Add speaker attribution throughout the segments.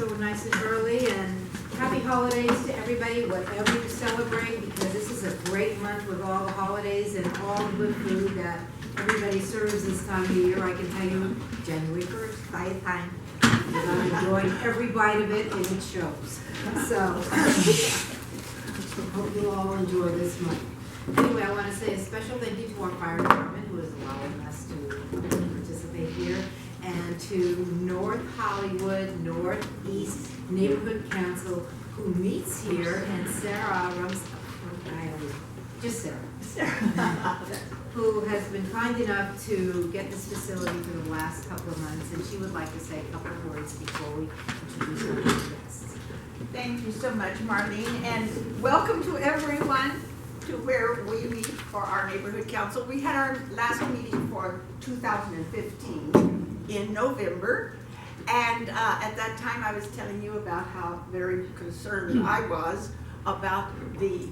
Speaker 1: so nice and early, and happy holidays to everybody, whatever you celebrate, because this is a great month with all the holidays and all the good food that everybody serves this time of year. I can tell you, January 1st, by the time, I'm enjoying every bite of it, and it shows. So, hope you all enjoy this month. Anyway, I want to say a special thank you to our fire department, who is allowing us to participate here, and to North Hollywood Northeast Neighborhood Council, who meets here, and Sarah who has been kind enough to get this facility for the last couple of months, and she would like to say a couple of words before we introduce our guests.
Speaker 2: Thank you so much, Marlene, and welcome to everyone to where we meet for our neighborhood council. We had our last meeting for 2015 in November, and at that time I was telling you about how very concerned I was about the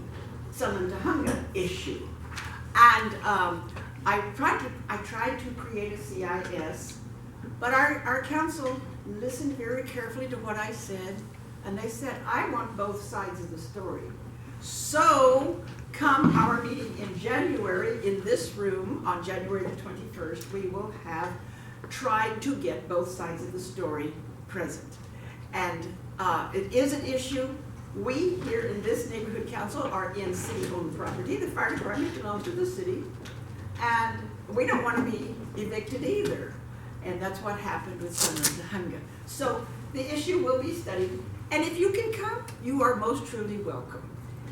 Speaker 2: Salantahunga issue. And I tried to create a CIS, but our council listened very carefully to what I said, and they said, I want both sides of the story. So come our meeting in January in this room on January the 21st, we will have tried to get both sides of the story present. And it is an issue. We here in this neighborhood council are in city-owned property. The fire department belongs to the city, and we don't want to be evicted either. And that's what happened with Salantahunga. So the issue will be studied, and if you can come, you are most truly welcome.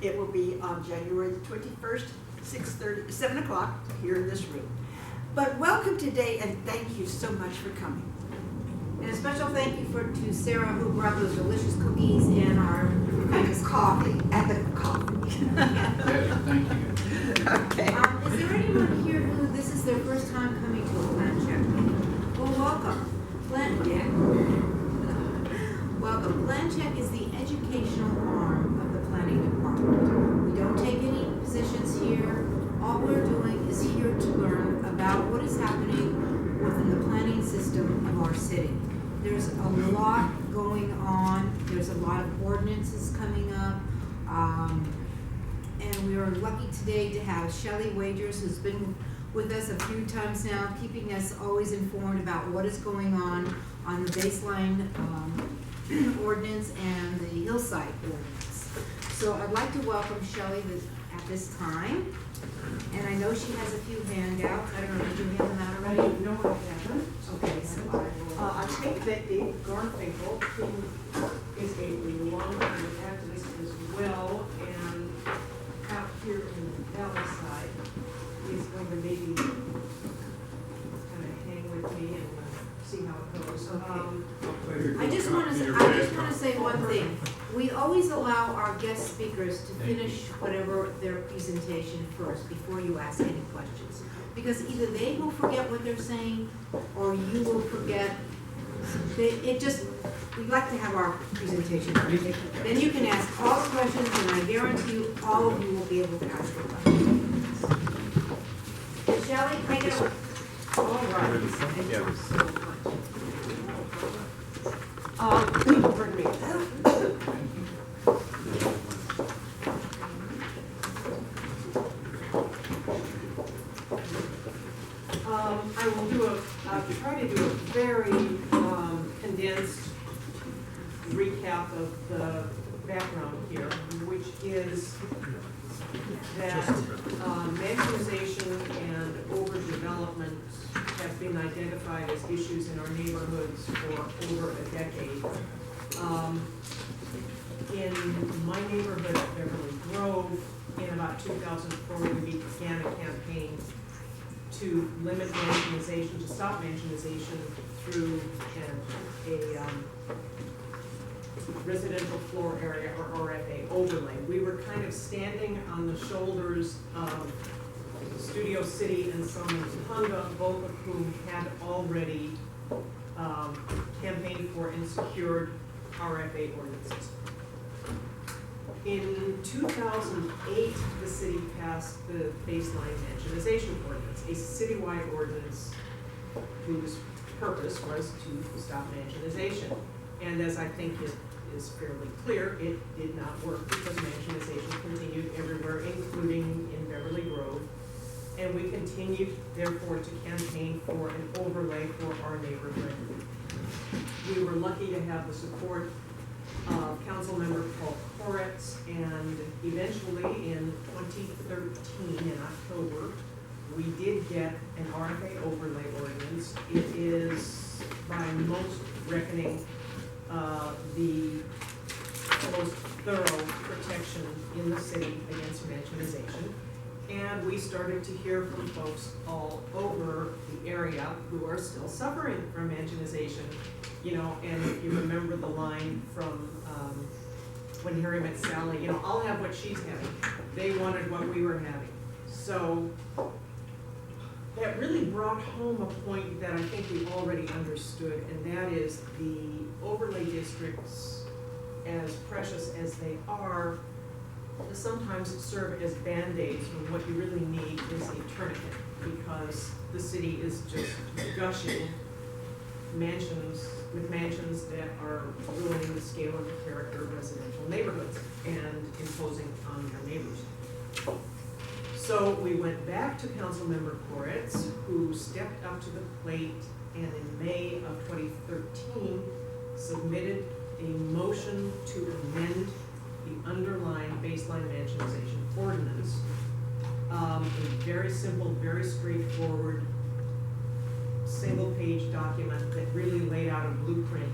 Speaker 2: It will be on January the 21st, 7 o'clock here in this room. But welcome today, and thank you so much for coming.
Speaker 1: And a special thank you to Sarah, who brought those delicious cookies and our famous coffee.
Speaker 2: And the coffee.
Speaker 3: Yes, thank you.
Speaker 2: Okay.
Speaker 1: Is there anyone here who this is their first time coming to a plan check meeting? Well, welcome. Welcome. Plan check is the educational arm of the planning department. We don't take any positions here. All we're doing is here to learn about what is happening within the planning system of our city. There's a lot going on. There's a lot of ordinances coming up. And we are lucky today to have Shelley Wagers, who's been with us a few times now, keeping us always informed about what is going on the baseline ordinance and the hillside ordinance. So I'd like to welcome Shelley at this time. And I know she has a few handouts. I don't know, did you hand them out already?
Speaker 4: No, I haven't.
Speaker 1: Okay, so I will.
Speaker 4: I think that Dave Garfinkel, who is a long-time activist as well, and out here in the valley side, is going to maybe kind of hang with me and see how it goes.
Speaker 1: I just want to say one thing. We always allow our guest speakers to finish whatever their presentation first before you ask any questions. Because either they will forget what they're saying or you will forget. We'd like to have our presentation first. Then you can ask all the questions, and I guarantee you all of you will be able to ask the questions. Shelley, take it away. All right. Thank you so much.
Speaker 4: Pardon me. I will try to do a very condensed recap of the background here, which is that mansionization and overdevelopment have been identified as issues in our neighborhoods for over a decade. In my neighborhood at Beverly Grove, in about 2004, we began a campaign to limit mansionization, to stop mansionization through a residential floor area or RFA overlay. We were kind of standing on the shoulders of Studio City and Salantahunga, both of whom had already campaigned for and secured RFA ordinances. In 2008, the city passed the baseline mansionization ordinance, a citywide ordinance whose purpose was to stop mansionization. And as I think it is fairly clear, it did not work because mansionization continued everywhere, including in Beverly Grove. And we continued, therefore, to campaign for an overlay for our neighborhood. We were lucky to have the support of Councilmember Paul Koretz, and eventually in 2013, in October, we did get an RFA overlay ordinance. It is, by most reckoning, the most thorough protection in the city against mansionization. And we started to hear from folks all over the area who are still suffering from mansionization. You know, and if you remember the line from when Harry met Sally, you know, I'll have what she's having. They wanted what we were having. So that really brought home a point that I think we already understood, and that is the overlay districts, as precious as they are, sometimes serve as Band-Aids when what you really need is a tourniquet, because the city is just gushing mansions that are ruining the scale and the character of residential neighborhoods and imposing on their neighbors. So we went back to Councilmember Koretz, who stepped up to the plate and in May of 2013 submitted a motion to amend the underlying baseline mansionization ordinance. A very simple, very straightforward, single-page document that really laid out a blueprint.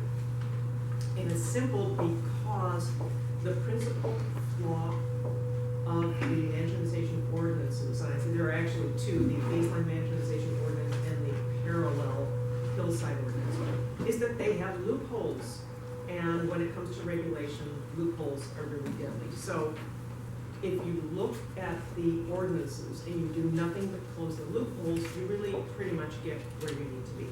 Speaker 4: And it's simple because the principal flaw of the mansionization ordinances, and I think there are actually two, the baseline mansionization ordinance and the parallel hillside ordinance, is that they have loopholes. And when it comes to regulation, loopholes are really deadly. So if you look at the ordinances and you do nothing but close the loopholes, you really pretty much get where you need to be.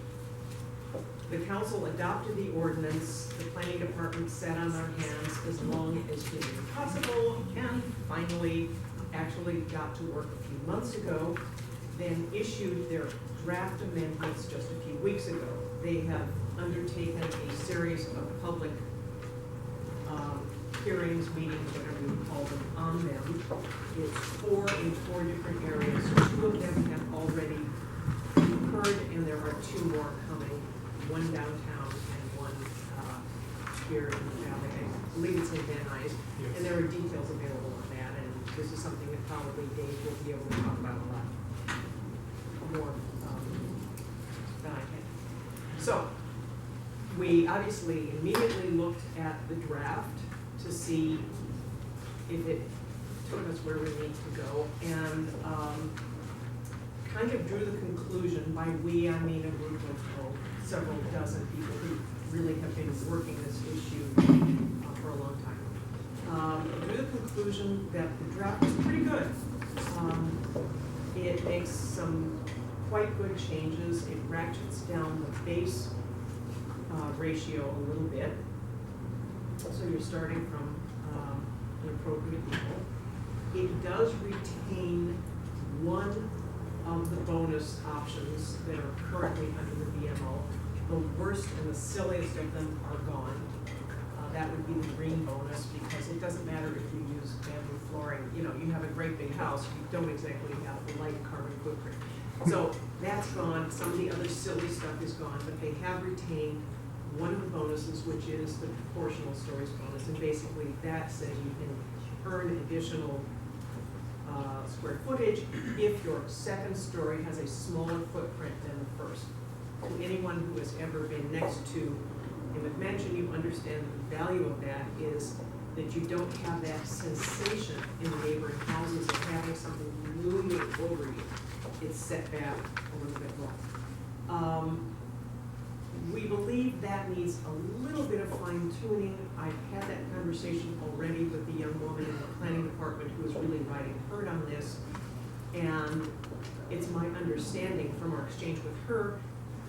Speaker 4: The council adopted the ordinance, the planning department sat on their hands as long as humanly possible, and finally actually got to work a few months ago, then issued their draft amendments just a few weeks ago. They have undertaken a series of public hearings, meetings, whatever you call them, on them. It's in four different areas. Two of them have already occurred, and there are two more coming, one downtown and one here in the valley. I believe it's in Van Nuys, and there are details available on that, and this is something that probably Dave will be able to talk about a lot more than I can. So, we obviously immediately looked at the draft to see if it took us where we need to go, and kind of drew the conclusion, by we I mean a group of several dozen people who really have been working this issue for a long time. Drew the conclusion that the draft is pretty good. It makes some quite good changes. It ratchets down the base ratio a little bit. So you're starting from an appropriate level. It does retain one of the bonus options that are currently under the BMO. The worst and the silliest of them are gone. That would be the green bonus, because it doesn't matter if you use bamboo flooring. You know, you have a great big house, you don't exactly have the light carbon footprint. So that's gone. Some of the other silly stuff is gone, but they have retained one of the bonuses, which is the proportional stories bonus, and basically that says you can earn additional square footage if your second story has a smaller footprint than the first. To anyone who has ever been next to a McMansion, you understand that the value of that is that you don't have that sensation in the neighboring houses of having something looming over you. It's set back a little bit more. We believe that needs a little bit of fine tuning. I've had that conversation already with the young woman in the planning department who is really riding hard on this. And it's my understanding from our exchange with her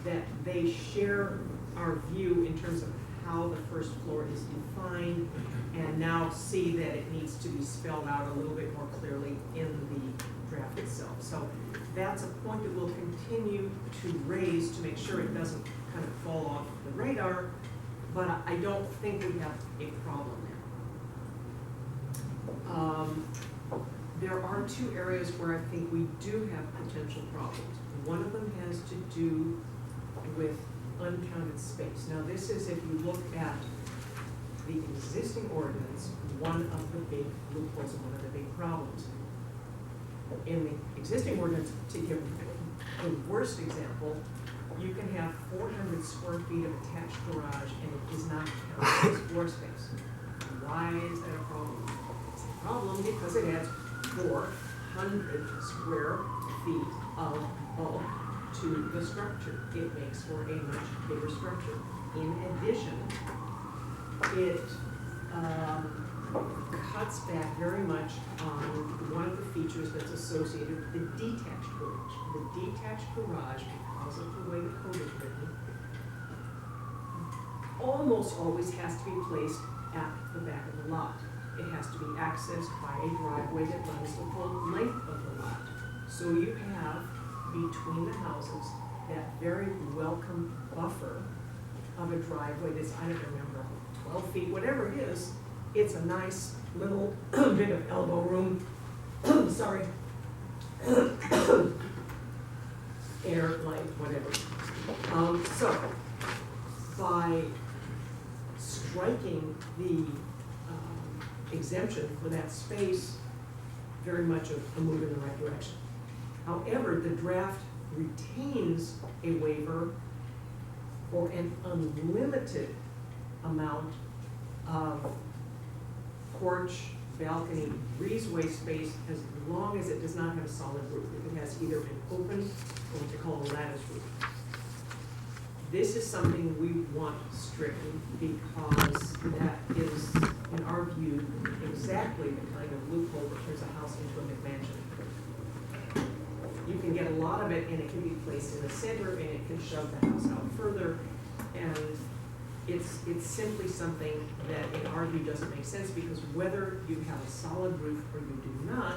Speaker 4: that they share our view in terms of how the first floor is defined, and now see that it needs to be spelled out a little bit more clearly in the draft itself. So that's a point that we'll continue to raise to make sure it doesn't kind of fall off the radar. but I don't think we have a problem there. There are two areas where I think we do have potential problems. One of them has to do with uncounted space. Now, this is, if you look at the existing ordinance, one of the big loopholes and one of the big problems. In the existing ordinance, to give the worst example, you can have 400 square feet of attached garage and it is not counted as floor space. Why is that a problem? It's a problem because it adds 400 square feet of bulk to the structure. It makes for a much bigger structure. In addition, it cuts back very much on one of the features that's associated with the detached garage. The detached garage, because of the way the code is written, almost always has to be placed at the back of the lot. It has to be accessed by a driveway that runs the full length of the lot. So you have between the houses that very welcome buffer of a driveway that's, I don't remember, 12 feet, whatever it is. It's a nice little bit of elbow room, sorry, air, light, whatever. So by striking the exemption for that space, very much a move in the right direction. However, the draft retains a waiver for an unlimited amount of porch, balcony, breezeway space, as long as it does not have a solid roof. If it has either an open or what they call a lattice roof. This is something we want stricken because that is, in our view, exactly the kind of loophole that turns a house into a McMansion. You can get a lot of it and it can be placed in the center and it can shove the house out further. And it's simply something that in our view doesn't make sense because whether you have a solid roof or you do not,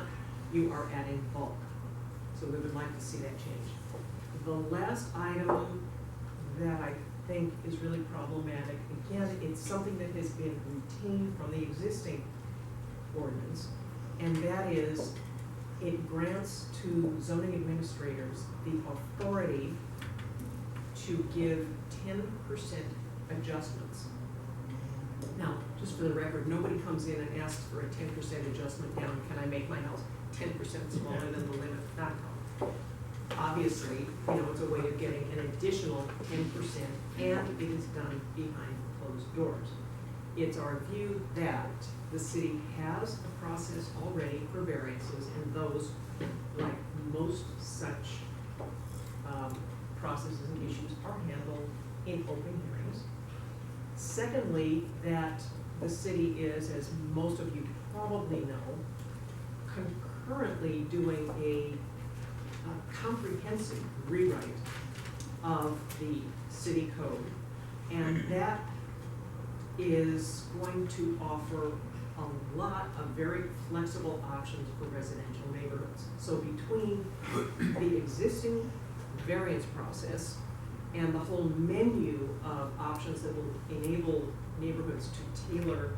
Speaker 4: you are adding bulk. So we would like to see that change. The last item that I think is really problematic, again, it's something that has been retained from the existing ordinance, and that is it grants to zoning administrators the authority to give 10% adjustments. Now, just for the record, nobody comes in and asks for a 10% adjustment down. Can I make my house 10% smaller than the limit? Not at all. Obviously, it's a way of getting an additional 10%, and it is done behind closed doors. It's our view that the city has a process already for variances, and those, like most such processes and issues, are handled in open hearings. Secondly, that the city is, as most of you probably know, concurrently doing a comprehensive rewrite of the city code, and that is going to offer a lot of very flexible options for residential neighborhoods. So between the existing variance process and the whole menu of options that will enable neighborhoods to tailor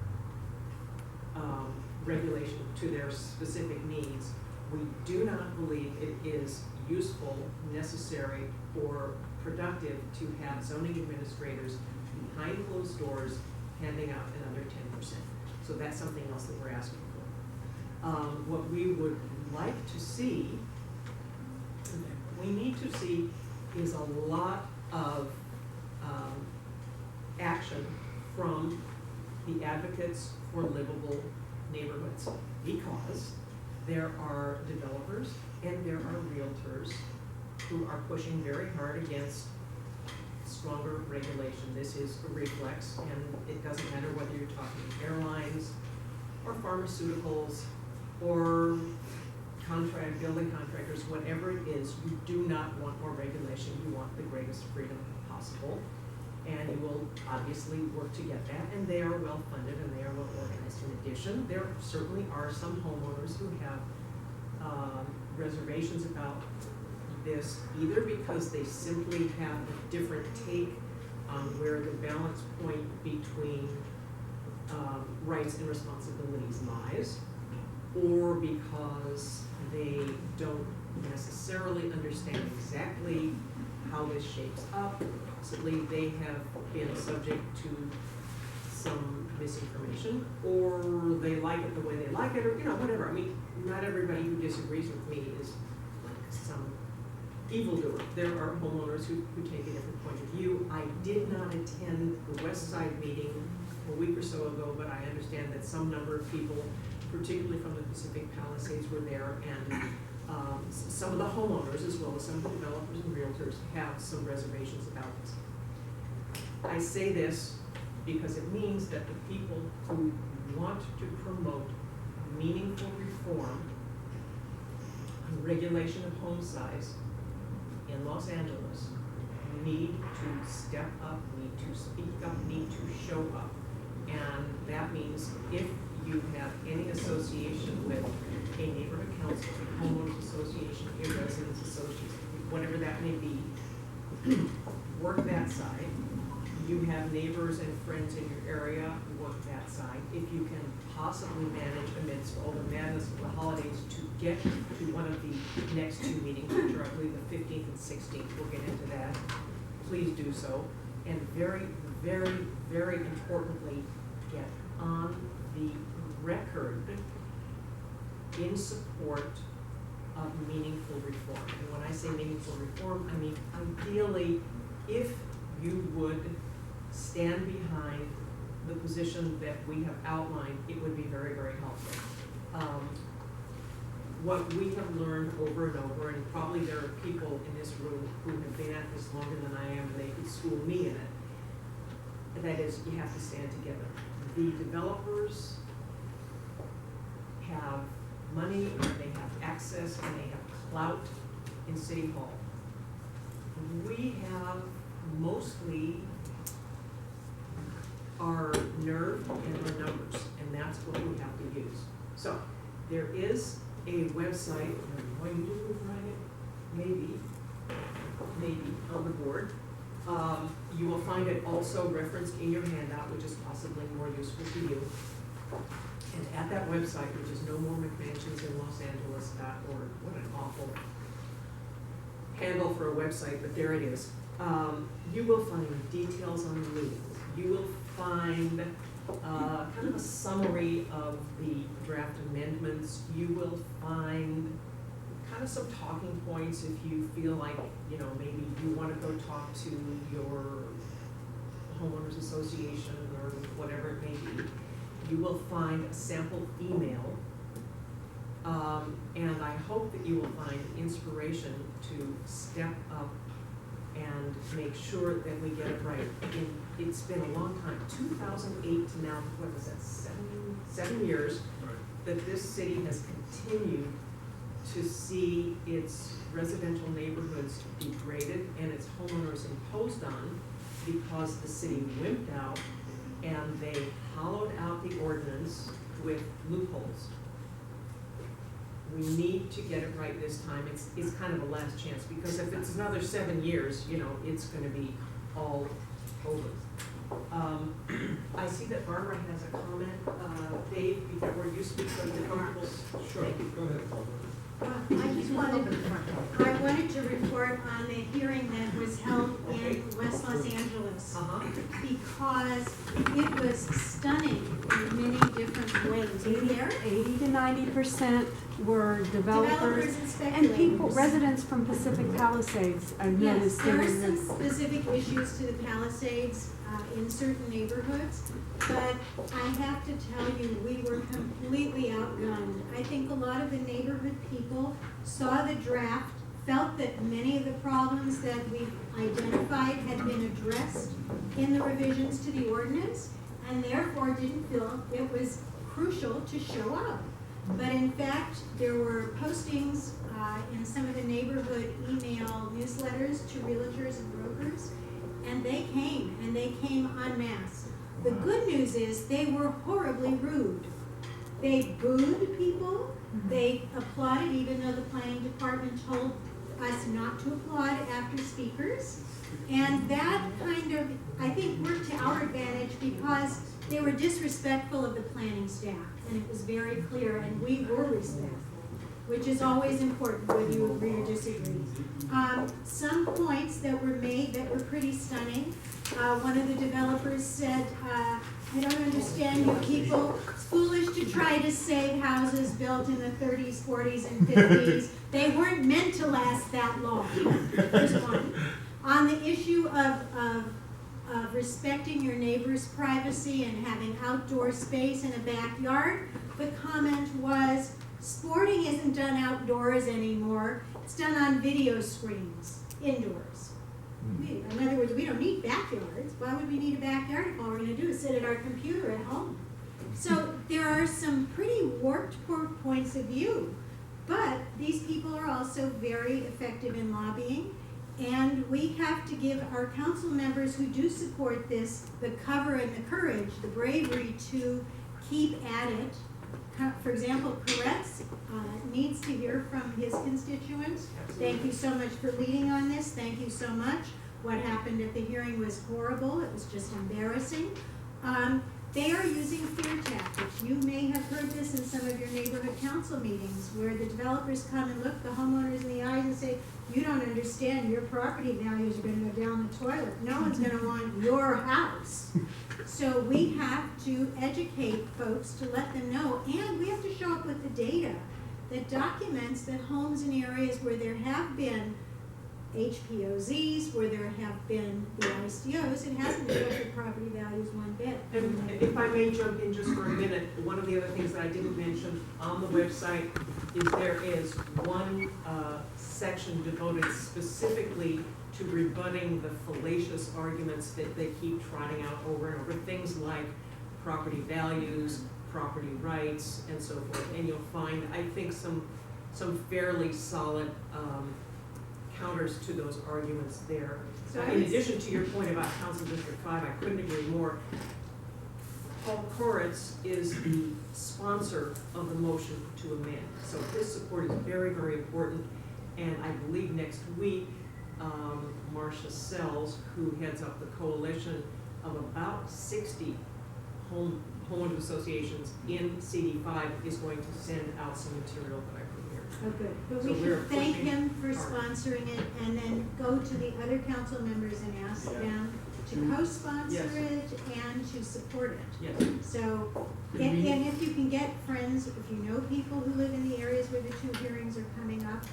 Speaker 4: regulation to their specific needs, we do not believe it is useful, necessary, or productive to have zoning administrators behind closed doors handing out another 10%. So that's something else that we're asking for. What we would like to see, we need to see, is a lot of action from the advocates for livable neighborhoods, because there are developers and there are realtors who are pushing very hard against stronger regulation. This is a reflex, and it doesn't matter whether you're talking airlines or pharmaceuticals or building contractors, whatever it is, you do not want more regulation. You want the greatest freedom possible, and you will obviously work to get that, and they are well funded and they are well organized. In addition, there certainly are some homeowners who have reservations about this, either because they simply have a different take on where the balance point between rights and responsibilities lies, or because they don't necessarily understand exactly how this shapes up. Possibly they have been subject to some misinformation, or they like it the way they like it, or, you know, whatever. I mean, not everybody who disagrees with me is like some evildoer. There are homeowners who take a different point of view. I did not attend the West Side meeting a week or so ago, but I understand that some number of people, particularly from the Pacific Palisades, were there, and some of the homeowners, as well as some of the developers and realtors, have some reservations about this. I say this because it means that the people who want to promote meaningful reform on regulation of home size in Los Angeles need to step up, need to speak up, need to show up. And that means if you have any association with a neighborhood council, a homeowners association, a residents association, whatever that may be, work that side. You have neighbors and friends in your area, work that side. If you can possibly manage amidst all the madness of the holidays to get to one of the next two meetings, which are I believe the 15th and 16th, we'll get into that, please do so. And very, very, very importantly, get on the record in support of meaningful reform. And when I say meaningful reform, I mean ideally, if you would stand behind the position that we have outlined, it would be very, very helpful. What we have learned over and over, and probably there are people in this room who have been at this longer than I am, and they could school me in it, that is, you have to stand together. The developers have money, and they have access, and they have clout in City Hall. We have mostly our nerve and our numbers, and that's what we have to use. So there is a website, I'm going to find it, maybe on the board. You will find it also referenced in your handout, which is possibly more useful to you. And at that website, which is nomoreMcMansionsInLosAngeles.org, what an awful handle for a website, but there it is. You will find details on the liens. You will find kind of a summary of the draft amendments. You will find kind of some talking points if you feel like, you know, maybe you want to go talk to your homeowners association or whatever it may be. You will find a sample email, and I hope that you will find inspiration to step up and make sure that we get it right. It's been a long time, 2008 to now, what was that, seven years, that this city has continued to see its residential neighborhoods degraded and its homeowners imposed on because the city wimped out and they hollowed out the ordinance with loopholes. We need to get it right this time. It's kind of a last chance, because if it's another 7 years, you know, it's gonna be all over. I see that Barbara has a comment. Dave, before you speak, so you're comfortable.
Speaker 3: Sure, go ahead, Barbara.
Speaker 1: I just wanted to report on the hearing that was held in West Los Angeles, because it was stunning in many different ways. In there,
Speaker 5: 80 to 90% were developers
Speaker 1: and
Speaker 5: and
Speaker 1: speculators.
Speaker 5: people, residents from Pacific Palisades. I've
Speaker 1: Yes,
Speaker 5: noticed
Speaker 1: there are
Speaker 5: were
Speaker 1: some specific issues to the Palisades in certain neighborhoods, but I have to tell you, we were completely outgunned. I think a lot of the neighborhood people saw the draft, felt that many of the problems that we've identified had been addressed in the revisions to the ordinance, and therefore didn't feel it was crucial to show up. But in fact, there were postings in some of the neighborhood email newsletters to realtors and brokers, and they came en masse. The good news is they were horribly rude. They booed people, they applauded even though the planning department told
Speaker 6: us not to applaud after speakers. And that kind of, I think, worked to our advantage because they were disrespectful of the planning staff. And it was very clear, and we were respectful, which is always important whether you agree or disagree. Some points that were made that were pretty stunning. One of the developers said, I don't understand you people. It's foolish to try to save houses built in the 30s, 40s, and 50s. They weren't meant to last that long. There's one. On the issue of respecting your neighbor's privacy and having outdoor space in a backyard, the comment was, sporting isn't done outdoors anymore. It's done on video screens, indoors. In other words, we don't need backyards. Why would we need a backyard if all we're going to do is sit at our computer at home? So there are some pretty warped points of view. But these people are also very effective in lobbying. And we have to give our council members who do support this the cover and the courage, the bravery to keep at it. For example, Koretz needs to hear from his constituents. Thank you so much for leading on this. Thank you so much. What happened at the hearing was horrible. It was just embarrassing. They are using fear tactics. You may have heard this in some of your neighborhood council meetings where the developers come and look the homeowners in the eyes and say, you don't understand, your property values are going to go down the toilet. No one's going to want your house. So we have to educate folks to let them know, and we have to show up with the data that documents that homes in areas where there have been HPOZs, where there have been the ICOs, it hasn't affected property values one bit.
Speaker 4: And if I may jump in just for a minute, one of the other things that I didn't mention on the website is there is one section devoted specifically to rebutting the fallacious arguments that they keep trotting out over and over, things like property values, property rights, and so forth. And you'll find, I think, some fairly solid counters to those arguments there.
Speaker 6: So
Speaker 4: In addition to your point about Council District 5, I couldn't agree more. Paul Koretz is the sponsor of the motion to amend. So his support is very, very important. And I believe next week, Marcia Sells, who heads up the coalition of about 60 homeowners associations in CD5, is going to send out some material that I prepared.
Speaker 6: Oh, good. But
Speaker 4: So
Speaker 6: we
Speaker 4: we're
Speaker 6: should thank
Speaker 4: pushing
Speaker 6: him for
Speaker 4: hard.
Speaker 6: sponsoring it and then go to the other council members and ask them to co-sponsor
Speaker 4: Yes.
Speaker 6: it and to support it.
Speaker 4: Yes.
Speaker 6: So,
Speaker 3: Did
Speaker 6: and
Speaker 3: we-
Speaker 6: if you can get friends, if you know people who live in the areas where the 2 hearings are coming up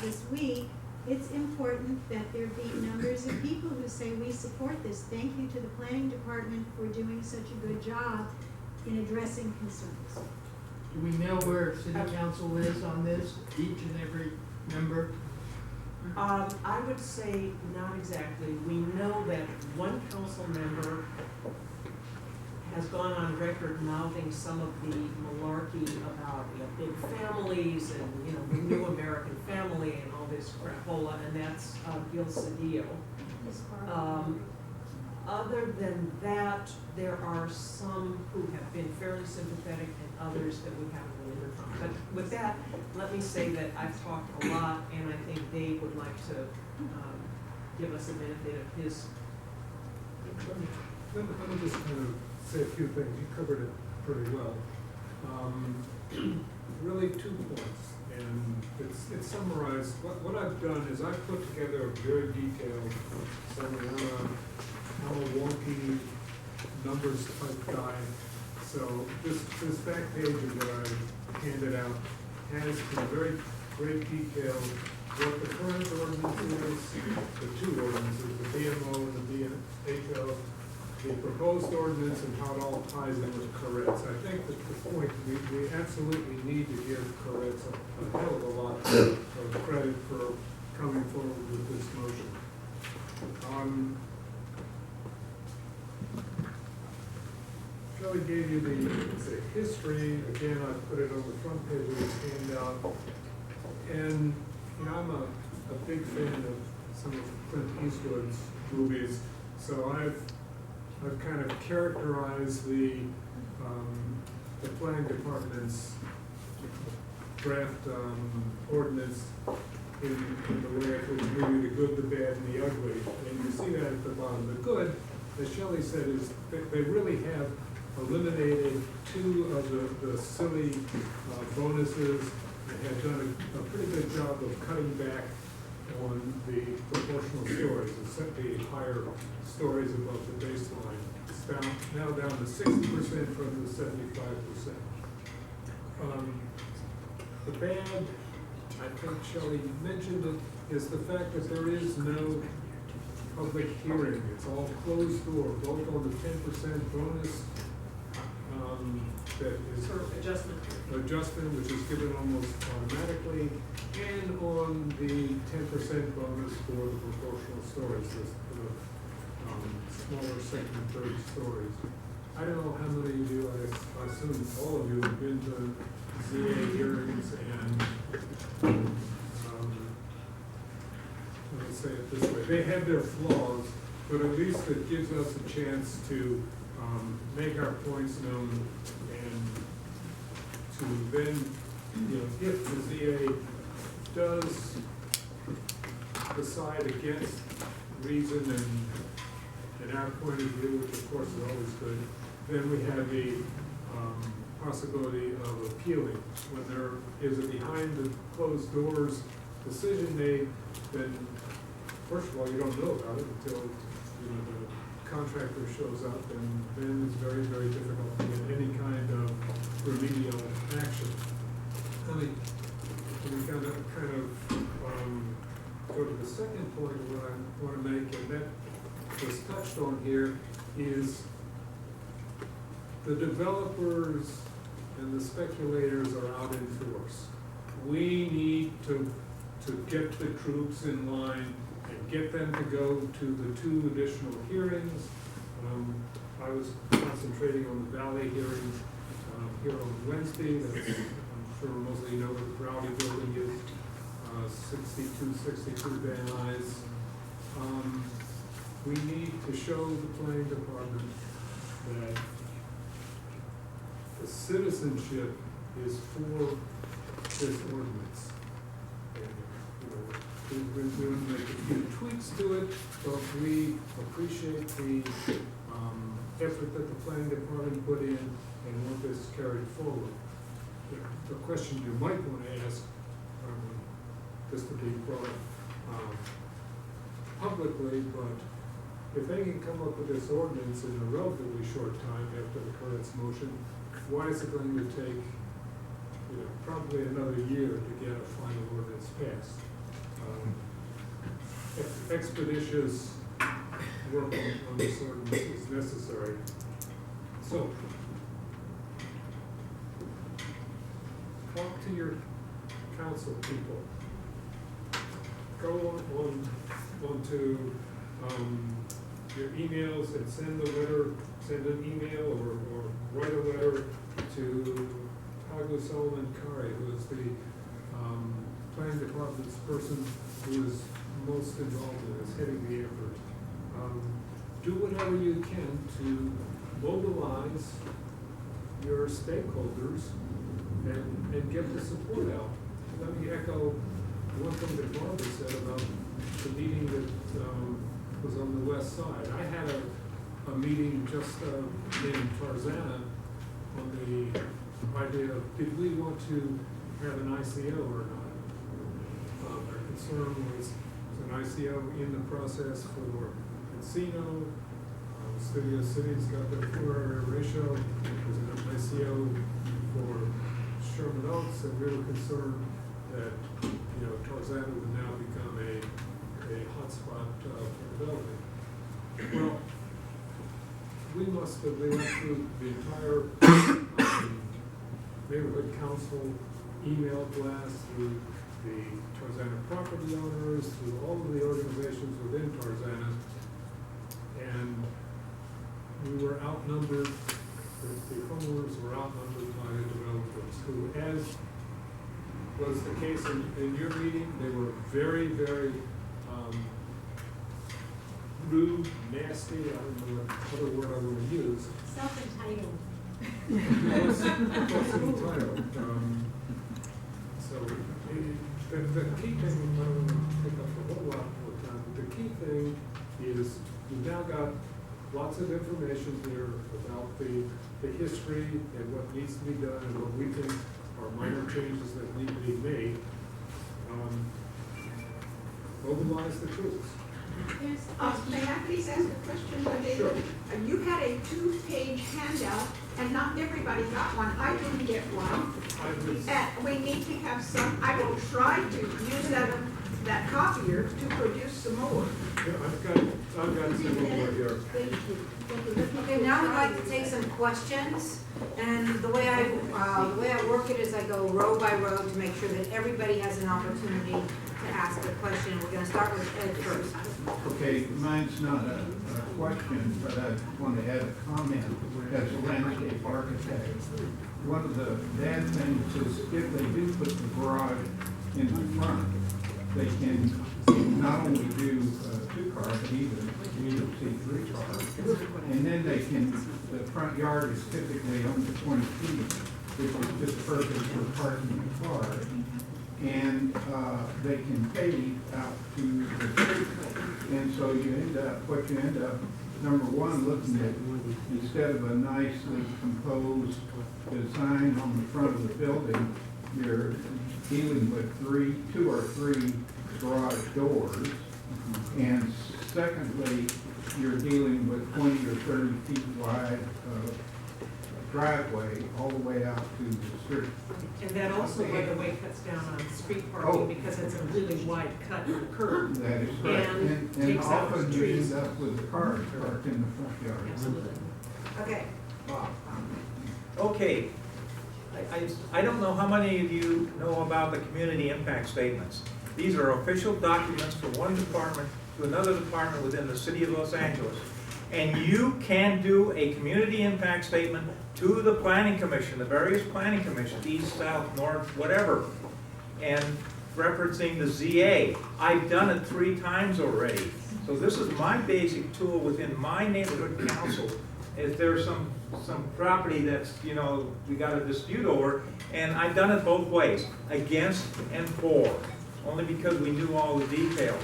Speaker 6: this week, it's important that there be numbers of people who say, we support this. Thank you to the planning department for doing such a good job in addressing concerns.
Speaker 3: Do we know where city council is on this, each and every member?
Speaker 4: I would say not exactly. We know that one council member has gone on record mouthing some of the malarkey about big families and, the new American family and all this crapola, and that's Gil Cedillo. Other than that, there are some who have been fairly sympathetic and others that we haven't really heard from. But with that, let me say that I've talked a lot, and I think Dave would like to give us a benefit of his.
Speaker 7: Let me just kind of say a few things. You covered it pretty well. Really 2 points, and it's summarized. What I've done is I've put together a very detailed, so I'm a wonky numbers type guy. So this back page that I handed out has in very great detail what the current ordinance is, the 2 ordinances, the BMO and the BHO, the proposed ordinance and how it all ties in with Koretz. I think that the point, we absolutely need to give Koretz a hell of a lot of credit for coming forward with this motion. Shelley gave you the history. Again, I put it on the front page of this handout. And, I'm a big fan of some of Clint Eastwood's movies. So I've kind of characterized the planning department's draft ordinance in the way it was really the good, the bad, and the ugly. And you see that at the bottom. The good, as Shelley said, is they really have eliminated two of the silly bonuses and have done a pretty good job of cutting back on the proportional stories, except the higher stories above the baseline. It's now down to 60% from the 75%. The bad, I think Shelley mentioned it, is the fact that there is no public hearing. It's all closed door, both on the 10% bonus that is adjustment, which is given almost automatically, and on the 10% bonus for the proportional stories, the smaller second and third stories. I don't know how many of you, I assume all of you have been to ZA hearings, and let me say it this way, they have their flaws, but at least it gives us a chance to make our points known, and to then, if the ZA does decide against reason and in our point of view, which of course is always good, then we have the possibility of appealing. When there is a behind the closed doors decision made, then first of all, you don't know about it until the contractor shows up, and then it's very, very difficult to get any kind of remedial action. Let me kind of go to the second point of what I want to make, and that was touched on here, is the developers and the speculators are out in force. We need to get the troops in line and get them to go to the 2 additional hearings. I was concentrating on the Valley hearing here on Wednesday. That's, I'm sure most of you know what the Rowdy building is, 62 Van Nuys. We need to show the planning department that the citizenship is for this ordinance. And, we're going to make a few tweaks to it, but we appreciate the effort that the planning department put in and want this carried forward. The question you might want to ask, this to be brought publicly, but if they can come up with this ordinance in a relatively short time after the current motion, why is it going to take, probably another year to get a final ordinance passed? Expeditious work on this ordinance is necessary. So, talk to your council people. Go onto your emails and send an email or write a letter to Hago Solomon Kari, who is the planning department's person who is most involved in this, heading the effort. Do whatever you can to mobilize your stakeholders and get the support out. Let me echo one thing that Barbara said about the meeting that was on the west side. I had a meeting just in Tarzana on the idea of, did we want to have an ICO or not? Our concern was an ICO in the process for Encino. Studio City's got the poor ratio. There's an ICO for Sherman Oaks, and we were concerned that Tarzana would now become a hotspot for development. Well, we must have been through the entire neighborhood council email blast, through the Tarzana property owners, through all of the organizations within Tarzana, and we were outnumbered. The homeowners were outnumbered by the developers, who, as was the case in your meeting, they were very, very rude, nasty, I don't know what other word I would use.
Speaker 6: Self-entitled.
Speaker 7: Close entitled. So The key thing, I don't want to pick up a whole lot more time, but the key thing is we've now got lots of information here about the history and what needs to be done and what we think are minor changes that need to be made. Mobilize the troops.
Speaker 2: May I please ask a question, David?
Speaker 7: Sure.
Speaker 2: You had a two-page handout, and not everybody got one. I didn't get one.
Speaker 7: I was,
Speaker 2: And we need to have some, I will try to use that copier to produce some more.
Speaker 7: yeah, I've got some more here.
Speaker 1: Okay, now we'd like to take some questions, and the way I work it is I go row by row to make sure that everybody has an opportunity to ask a question. We're gonna start with Ed first.
Speaker 8: Okay, mine's not a question, but I want to add a comment as a landscape architect. One of the bad things is if they do put the garage in the front, they can not only do two-car, but even three-car. And then they can, the front yard is typically under 20 feet, which is just perfect for parking a car. And they can pave out to the street. And so you end up, number one, looking at, instead of a nicely composed design on the front of the building, you're dealing with two or three garage doors. And secondly, you're dealing with 20 or 30 feet wide driveway all the way out to the street.
Speaker 4: And that also, by the way, cuts down on street
Speaker 8: Oh.
Speaker 4: parking because it's a really wide cut in the curb.
Speaker 8: That is correct.
Speaker 4: And
Speaker 8: And
Speaker 4: takes out
Speaker 8: often you
Speaker 4: trees.
Speaker 8: end up with the cars parked in the front yard.
Speaker 4: Absolutely.
Speaker 1: Okay,
Speaker 9: Okay, I don't know how many of you know about the community impact statements. These are official documents from one department to another department within the city of Los Angeles. And you can do a community impact statement to the planning commission, the various planning commissions, east, south, north, whatever, and referencing the ZA. I've done it 3 times already. So this is my basic tool within my neighborhood council. If there's some property that's, you know, we got a dispute over, and I've done it both ways, against and for, only because we knew all the details.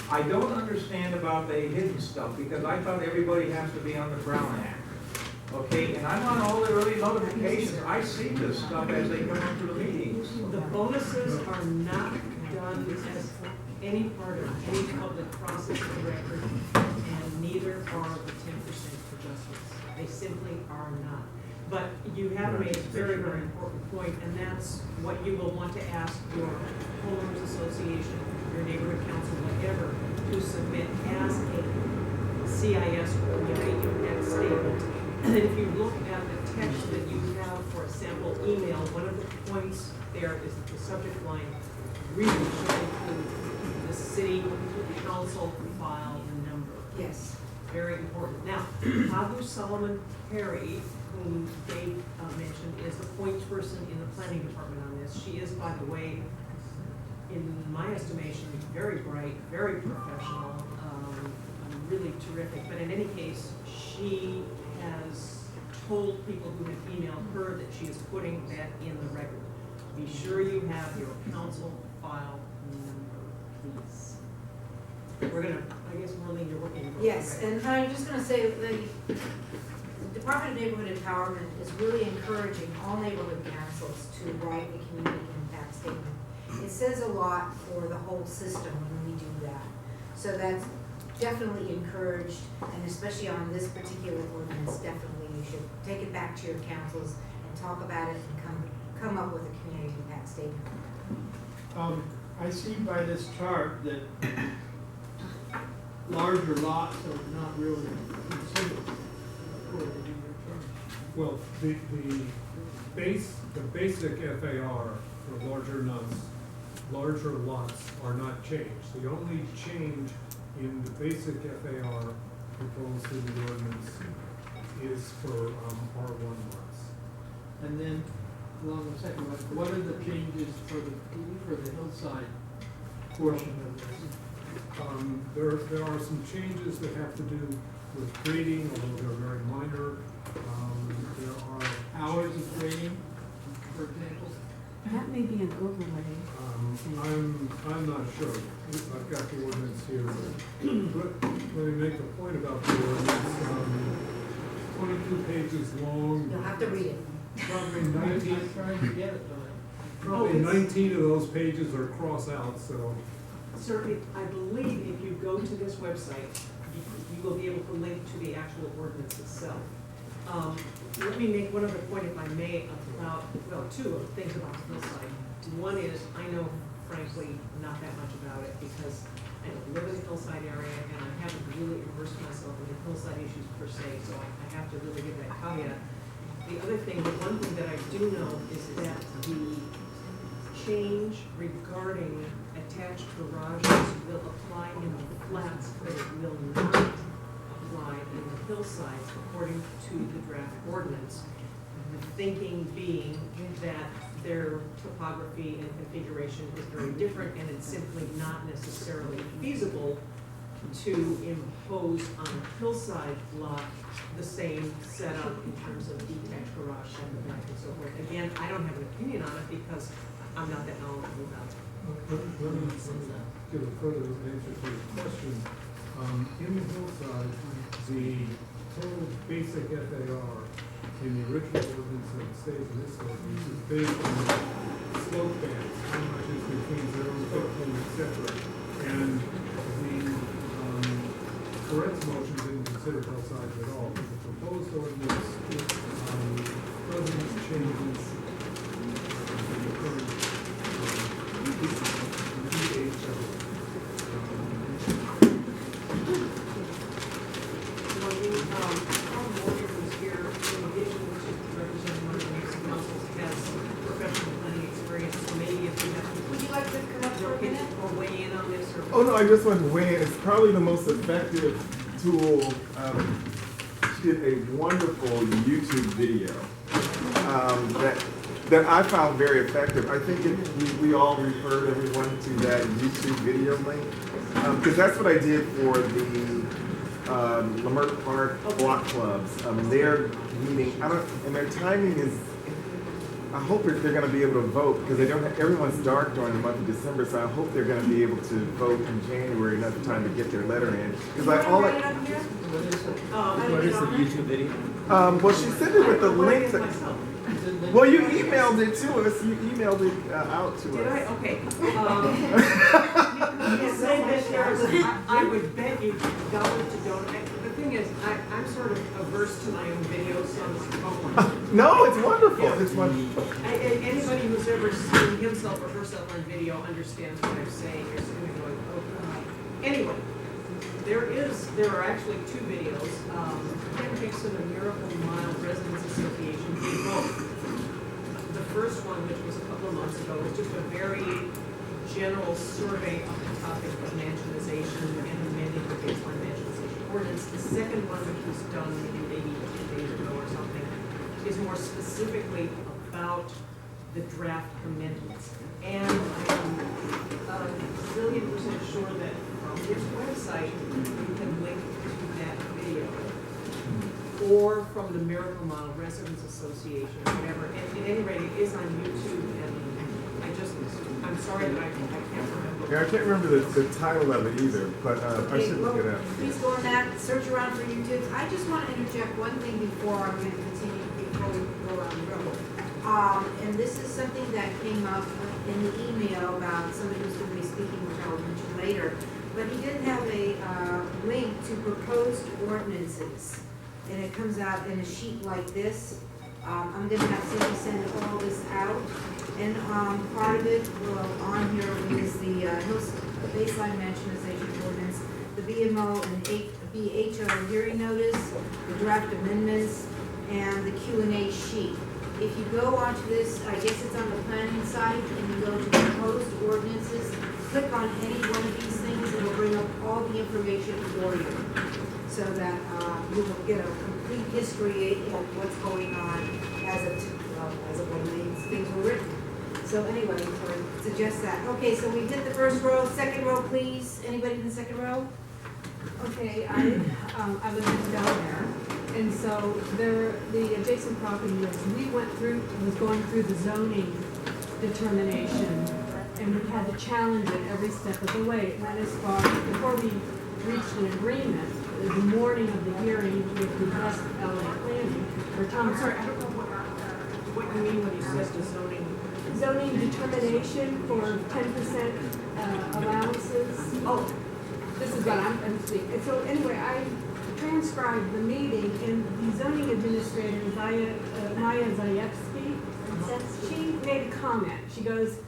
Speaker 9: I don't understand about the hidden stuff, because I thought everybody has to be on the Brown Act. Okay, and I'm on all the early notifications, I see this stuff as they come up to the meetings.
Speaker 4: The bonuses are not done as any part of any public process or record, and neither are the 10% adjustments. They simply are not. But you have made a very, very important point, and that's what you will want to ask your homeowners association, your neighborhood council, whatever, to submit as a CIS or community impact statement. And if you look at the text that you have for a sample email, one of the points there is that the subject line really should include the city council file number.
Speaker 1: yes.
Speaker 4: Very important. Now, Abu Solomon Perry, whom Dave mentioned, is the point person in the planning department on this. She is, by the way, in my estimation, very bright, very professional, really terrific. But in any case, she has told people who have emailed her that she is putting that in the record. Be sure you have your council file number, please. We're gonna, I guess, Marlene, you're working.
Speaker 1: Yes, and I'm just gonna say, the Department of Neighborhood Empowerment is really encouraging all neighborhood councils to write a community impact statement. It says a lot for the whole system when we do that. So that's definitely encouraged, and especially on this particular ordinance, definitely you should take it back to your councils and talk about it and come up with a community impact statement.
Speaker 3: I see by this chart that larger lots are not really considered according to your chart.
Speaker 7: Well, the basic FAR for larger lots are not changed. The only change in the basic FAR proposed in the ordinance is for R1 lots.
Speaker 3: And then, along the second one, what are the changes for the hillside portion of this?
Speaker 7: There are some changes that have to do with grading, although they're very minor. There are
Speaker 3: Hours of grading, for example?
Speaker 5: That may be an overlay.
Speaker 7: I'm not sure. I've got the ordinance here. Let me make a point about the ordinance. 22 pages long.
Speaker 1: You'll have to read it.
Speaker 7: Probably
Speaker 3: I'm
Speaker 7: 19,
Speaker 3: trying to get it, but
Speaker 7: probably 19 of those pages are cross out, so.
Speaker 4: Sir, I believe if you go to this website, you will be able to link to the actual ordinance itself. Let me make one other point, if I may, about, well, two things about the hillside. One is, I know frankly not that much about it because I don't live in the hillside area and I haven't really immersed myself in the hillside issues per se, so I have to really give that caveat. The other thing, the one thing that I do know is that the change regarding attached garages will apply in the flats, but it will not apply in the hillsides according to the draft ordinance. The thinking being that their topography and configuration is very different and it's simply not necessarily feasible to impose on a hillside lot the same setup in terms of detached garage and the back and so forth. Again, I don't have an opinion on it because I'm not that knowledgeable about it.
Speaker 7: Let me give a further answer to your question. In the hillside, the total basic FAR in the original ordinance that stays in this ordinance is based on the slope bands, how much is between 0 and 15, et cetera. And the correct motion didn't consider hillsides at all. The proposed ordinance doesn't change the current DH
Speaker 4: Paul Morgan was here, in addition to representing one of the next councils, has professional planning experience, so maybe if you have
Speaker 1: Would you like to come up for a minute?
Speaker 4: or weigh in on this, or.
Speaker 10: Oh no, I just wanted to weigh in. It's probably the most effective tool. She did a wonderful YouTube video that I found very effective. I think we all referred everyone to that YouTube video link because that's what I did for the Leimert Park block clubs. Their meeting, and their timing is. I hope they're going to be able to vote because they don't. Everyone's dark during the month of December, so I hope they're going to be able to vote in January, enough time to get their letter in. Because
Speaker 1: Write it up here?
Speaker 3: what is the YouTube video?
Speaker 10: well, she sent it with the link.
Speaker 4: Myself.
Speaker 10: Well, you emailed it to us. You emailed it out to
Speaker 4: Did I?
Speaker 10: us.
Speaker 4: Okay. You say that I would bet you dollars to donate. The thing is, I'm sort of averse to my own videos, so I'm phone.
Speaker 10: No, it's wonderful. It's wonderful.
Speaker 4: Anybody who's ever seen himself or herself on video understands what I'm saying. You're sitting there going, oh God. Anyway, there are actually two videos. Ken Hickson and Miracle Mile Residents Association did both. The first one, which was a couple of months ago, was just a very general survey of the topic of mansionization and amending the baseline mansionization ordinance. The second one, which was done maybe 2 days ago or something, is more specifically about the draft amendments. And I am a zillion percent sure that from his website, you can link to that video. Or from the Miracle Mile Residents Association, or whatever. And at any rate, it is on YouTube, and I'm sorry that I can't remember.
Speaker 10: Yeah, I can't remember the title of it either, but I
Speaker 1: Okay,
Speaker 10: should look it
Speaker 1: well,
Speaker 10: up.
Speaker 1: please go on that, search around for YouTube. I just want to interject one thing before I'm going to continue, before we go around the room. And this is something that came up in the email about somebody who's going to be speaking, which I will mention later. But he did have a link to proposed ordinances. And it comes out in a sheet like this. I'm gonna have Cindy send all this out. And part of it, well, on here is the baseline mansionization ordinance, the BMO and BHO hearing notice, the draft amendments, and the Q&A sheet. If you go onto this, I guess it's on the planning site, and you go to proposed ordinances, click on any one of these things, and it'll bring up all the information for you, so that you will get a complete history of what's going on as of when these things were written. So anyway, I suggest that. Okay, so we did the first row, second row, please. Anybody in the second row?
Speaker 5: Okay, I live in Delaware, and so the adjacent property was going through the zoning determination, and we had to challenge it every step of the way. It went as far, before we reached an agreement, the morning of the hearing with the best LA planning, or Tom.
Speaker 4: I'm sorry, I don't know what you mean when you said the zoning.
Speaker 5: Zoning determination for 10% allowances.
Speaker 4: Oh,
Speaker 5: This is what I'm speaking. And so anyway, I transcribed the meeting, and the zoning administrator, Maya Zayevsky, she made a comment. She goes,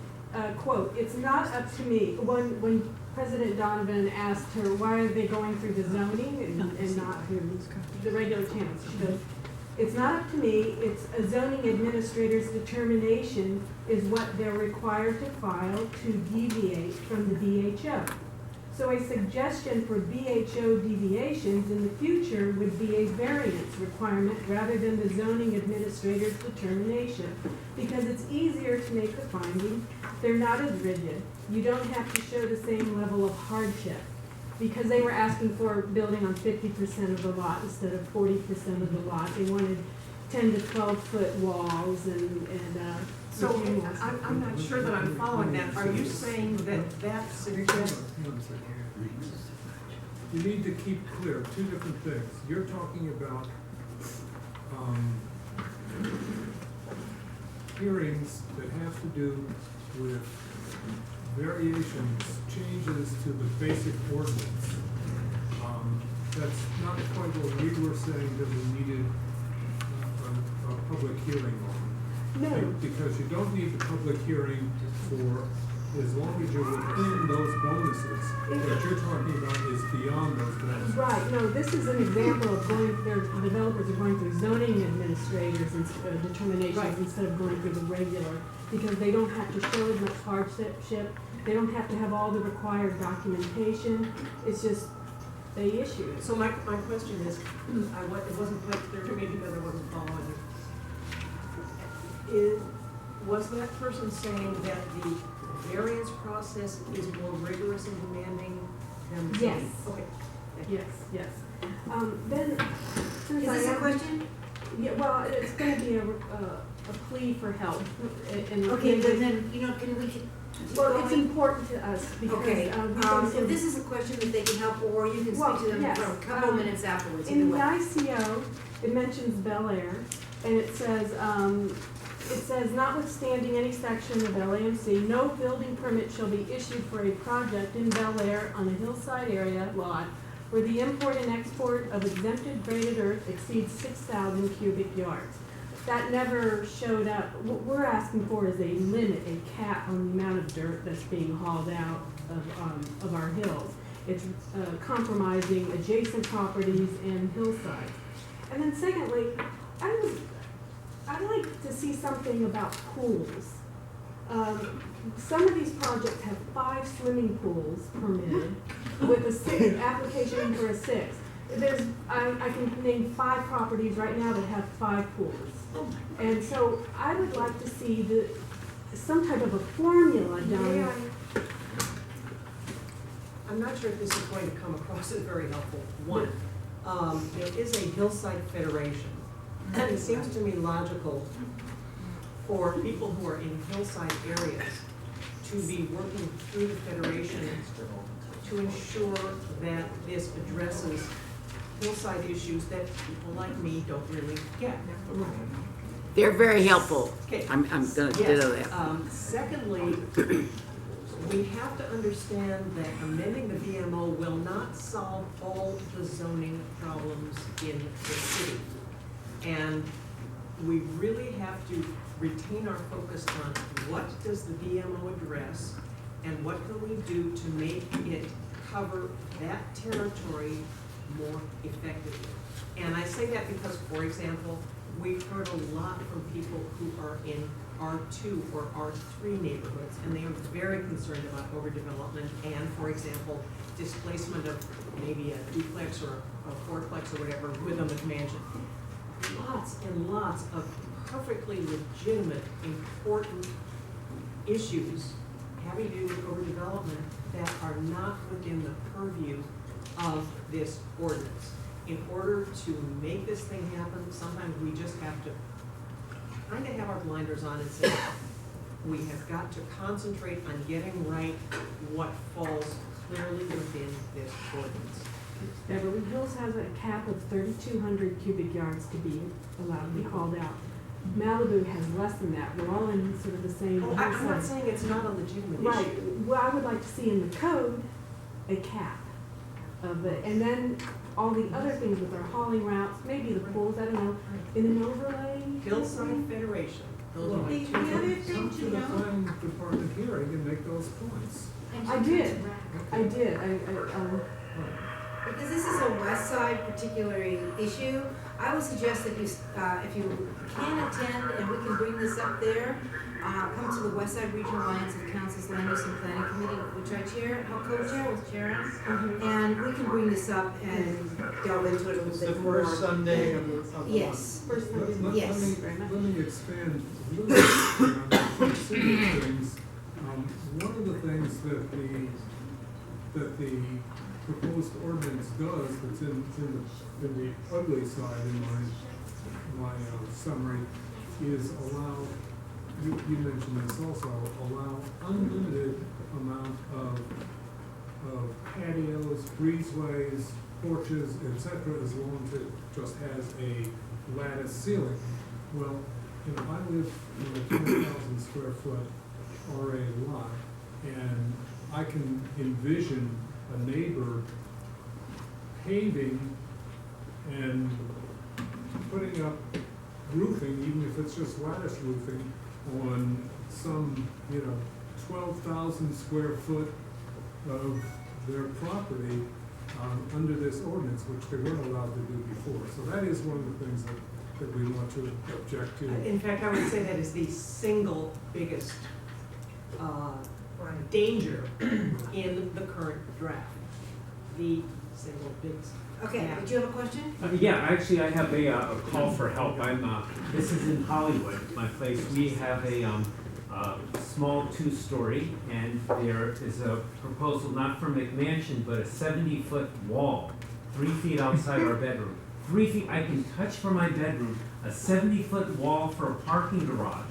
Speaker 5: quote, "It's not up to me." When President Donovan asked her, why are they going through the zoning and not through the regular channels? She goes, "It's not up to me, it's a zoning administrator's determination is what they're required to file to deviate from the BHO. So a suggestion for BHO deviations in the future would be a variance requirement rather than the zoning administrator's determination, because it's easier to make the finding. They're not as rigid. You don't have to show the same level of hardship." Because they were asking for building on 50% of the lot instead of 40% of the lot. They wanted 10 to 12-foot walls and
Speaker 4: so
Speaker 5: retaining walls.
Speaker 4: I'm not sure that I'm following that. Are you saying that suggests?
Speaker 7: One second. You need to keep clear two different things. You're talking about, hearings that have to do with variations, changes to the basic ordinance. That's not quite what we were saying that we needed a public hearing on.
Speaker 5: No.
Speaker 7: Because you don't need the public hearing for, as long as you're within those bonuses. What you're talking about is beyond those bonuses.
Speaker 5: Right, no, this is an example of the developers are going through zoning administrators and determinations
Speaker 4: Right.
Speaker 5: instead of going through the regular, because they don't have to show as much hardship, they don't have to have all the required documentation, it's just, they issue it.
Speaker 4: So my question is, it wasn't quite clear to me because I wasn't following you. Was that person saying that the variance process is more rigorous and demanding than the zoning?
Speaker 5: Yes.
Speaker 4: Okay.
Speaker 5: Yes. Then, since
Speaker 1: Is
Speaker 5: I
Speaker 1: this a
Speaker 5: am-
Speaker 1: question?
Speaker 5: Yeah, well, it's gonna be a plea for help.
Speaker 1: Okay, but then, can we?
Speaker 5: Well, it's important to us because,
Speaker 1: Okay,
Speaker 5: we've done
Speaker 1: if
Speaker 5: some-
Speaker 1: this is a question that they can help, or you can
Speaker 5: Well,
Speaker 1: speak to them
Speaker 5: yes,
Speaker 1: for a couple minutes afterwards, either
Speaker 5: in the
Speaker 1: way.
Speaker 5: ICO, it mentions Bel Air, and it says, notwithstanding any section of LAMC, no building permit shall be issued for a project in Bel Air on a hillside area lot where the import and export of exempted graded earth exceeds 6,000 cubic yards. That never showed up. What we're asking for is a limit, a cap on the amount of dirt that's being hauled out of our hills. It's compromising adjacent properties and hillsides. And then secondly, I'd like to see something about pools. Some of these projects have 5 swimming pools permitted with a 6 application for a 6. I can name 5 properties right now that have 5 pools. And so I would like to see some type of a formula done.
Speaker 4: I'm not sure if this is going to come across as very helpful. One, there is a hillside federation. And it seems to me logical for people who are in hillside areas to be working through the federation to ensure that this addresses hillside issues that people like me don't really get.
Speaker 11: They're very helpful.
Speaker 4: Okay.
Speaker 11: I'm gonna ditto
Speaker 4: Yes.
Speaker 11: that.
Speaker 4: Secondly, we have to understand that amending the VMO will not solve all the zoning problems in the city. And we really have to retain our focus on what does the VMO address and what can we do to make it cover that territory more effectively. And I say that because, for example, we've heard a lot from people who are in R2 or R3 neighborhoods, and they are very concerned about overdevelopment and, for example, displacement of maybe a duplex or a fourplex or whatever with a McMansion. Lots and lots of perfectly legitimate, important issues having to do with overdevelopment that are not within the purview of this ordinance. In order to make this thing happen, sometimes we just have to kind of have our blinders on and say, We have got to concentrate on getting right what falls clearly within this ordinance.
Speaker 5: Beverly Hills has a cap of 3,200 cubic yards to be allowed to be hauled out. Malibu has less than that. We're all in sort of the same.
Speaker 4: Oh, I'm not
Speaker 5: hillside.
Speaker 4: saying it's not a legitimate
Speaker 5: Right,
Speaker 4: issue.
Speaker 5: well, I would like to see in the code a cap of it, and then all the other things with our hauling routes, maybe the pools, I don't know, in an overlay.
Speaker 4: Hillside Federation. Those are my
Speaker 6: The
Speaker 4: two
Speaker 6: other
Speaker 4: votes.
Speaker 6: thing
Speaker 7: Come
Speaker 6: to
Speaker 7: to the
Speaker 6: know.
Speaker 7: planning department hearing and make those points.
Speaker 5: I did, I did,
Speaker 1: Because this is a west side particularly issue, I would suggest that you, if you can attend, and we can bring this up there, come to the West Side Regional Alliance of Councils Land Use and Planning Committee, which I co-chair with Sharon, and we can bring this up and delve into it a
Speaker 3: It's
Speaker 1: little
Speaker 3: the
Speaker 1: bit more.
Speaker 3: first Sunday of the month.
Speaker 1: Yes,
Speaker 5: first time in
Speaker 1: Yes.
Speaker 5: very
Speaker 7: Let me expand a little bit on the specific things. One of the things that the proposed ordinance does, that's in the ugly side in my summary, is allow, you mentioned this also, allow unlimited amount of patios, breezeways, porches, etc., as long as it just has a lattice ceiling. Well, I live in a 20,000 square foot RA lot, and I can envision a neighbor paving and putting up roofing, even if it's just lattice roofing, on some, 12,000 square foot of their property, under this ordinance, which they weren't allowed to do before. So that is one of the things that we want to object to.
Speaker 4: In fact, I would say that is the single biggest danger in the current draft. The single biggest.
Speaker 1: okay,
Speaker 4: Yeah.
Speaker 1: did you have a question?
Speaker 12: Yeah, actually, I have a call for help. This is in Hollywood, my place. We have a small two-story, and there is a proposal not for McMansion, but a 70-foot wall, 3 feet outside our bedroom. 3 feet, I can touch from my bedroom, a 70-foot wall for a parking garage.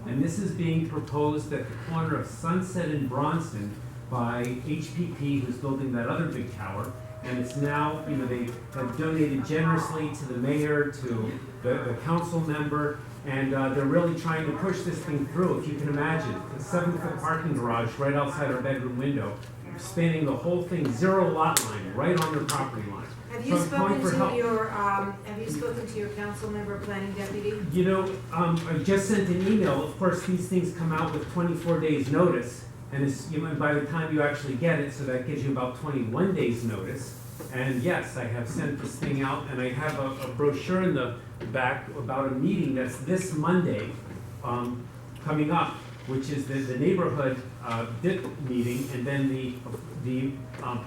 Speaker 12: And this is being proposed at the corner of Sunset and Bronson by HPP, who's building that other big tower. And it's now, they have donated generously to the mayor, to the council member, and they're really trying to push this thing through. If you can imagine, a 7-foot parking garage right outside our bedroom window, spanning the whole thing, 0 lot line, right on their property line.
Speaker 1: Have you
Speaker 12: So I'm calling for help.
Speaker 1: have you spoken to your council member, planning deputy?
Speaker 12: I just sent an email. Of course, these things come out with 24 days notice, and it's, by the time you actually get it, so that gives you about 21 days notice. And yes, I have sent this thing out, and I have a brochure in the back about a meeting that's this Monday coming up, which is the neighborhood DIP meeting, and then the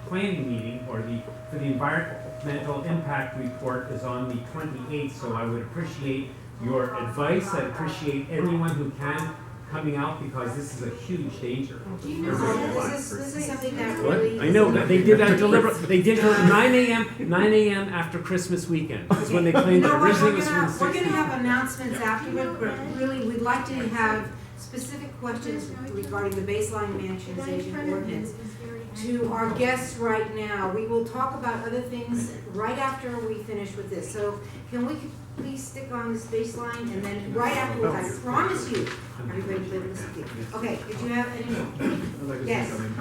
Speaker 12: planning meeting, or for the environmental impact report is on the 28th. So I would appreciate your advice. I'd appreciate anyone who can coming out, because this is a huge danger.
Speaker 1: Do you know, this is something that really.
Speaker 12: I know, that they did that deliberately. They did it at 9 a.m. after Christmas weekend. That's when they claimed it originally was from the
Speaker 1: We're gonna
Speaker 12: 16th.
Speaker 1: have announcements afterward, but really, we'd like to have specific questions regarding the baseline mansionization ordinance to our guests right now. We will talk about other things right after we finish with this. So can we please stick on this baseline, and then right afterwards, I promise you, everybody will listen to you. Okay, did you have any?
Speaker 13: I'd like to say
Speaker 1: Yes.
Speaker 13: something.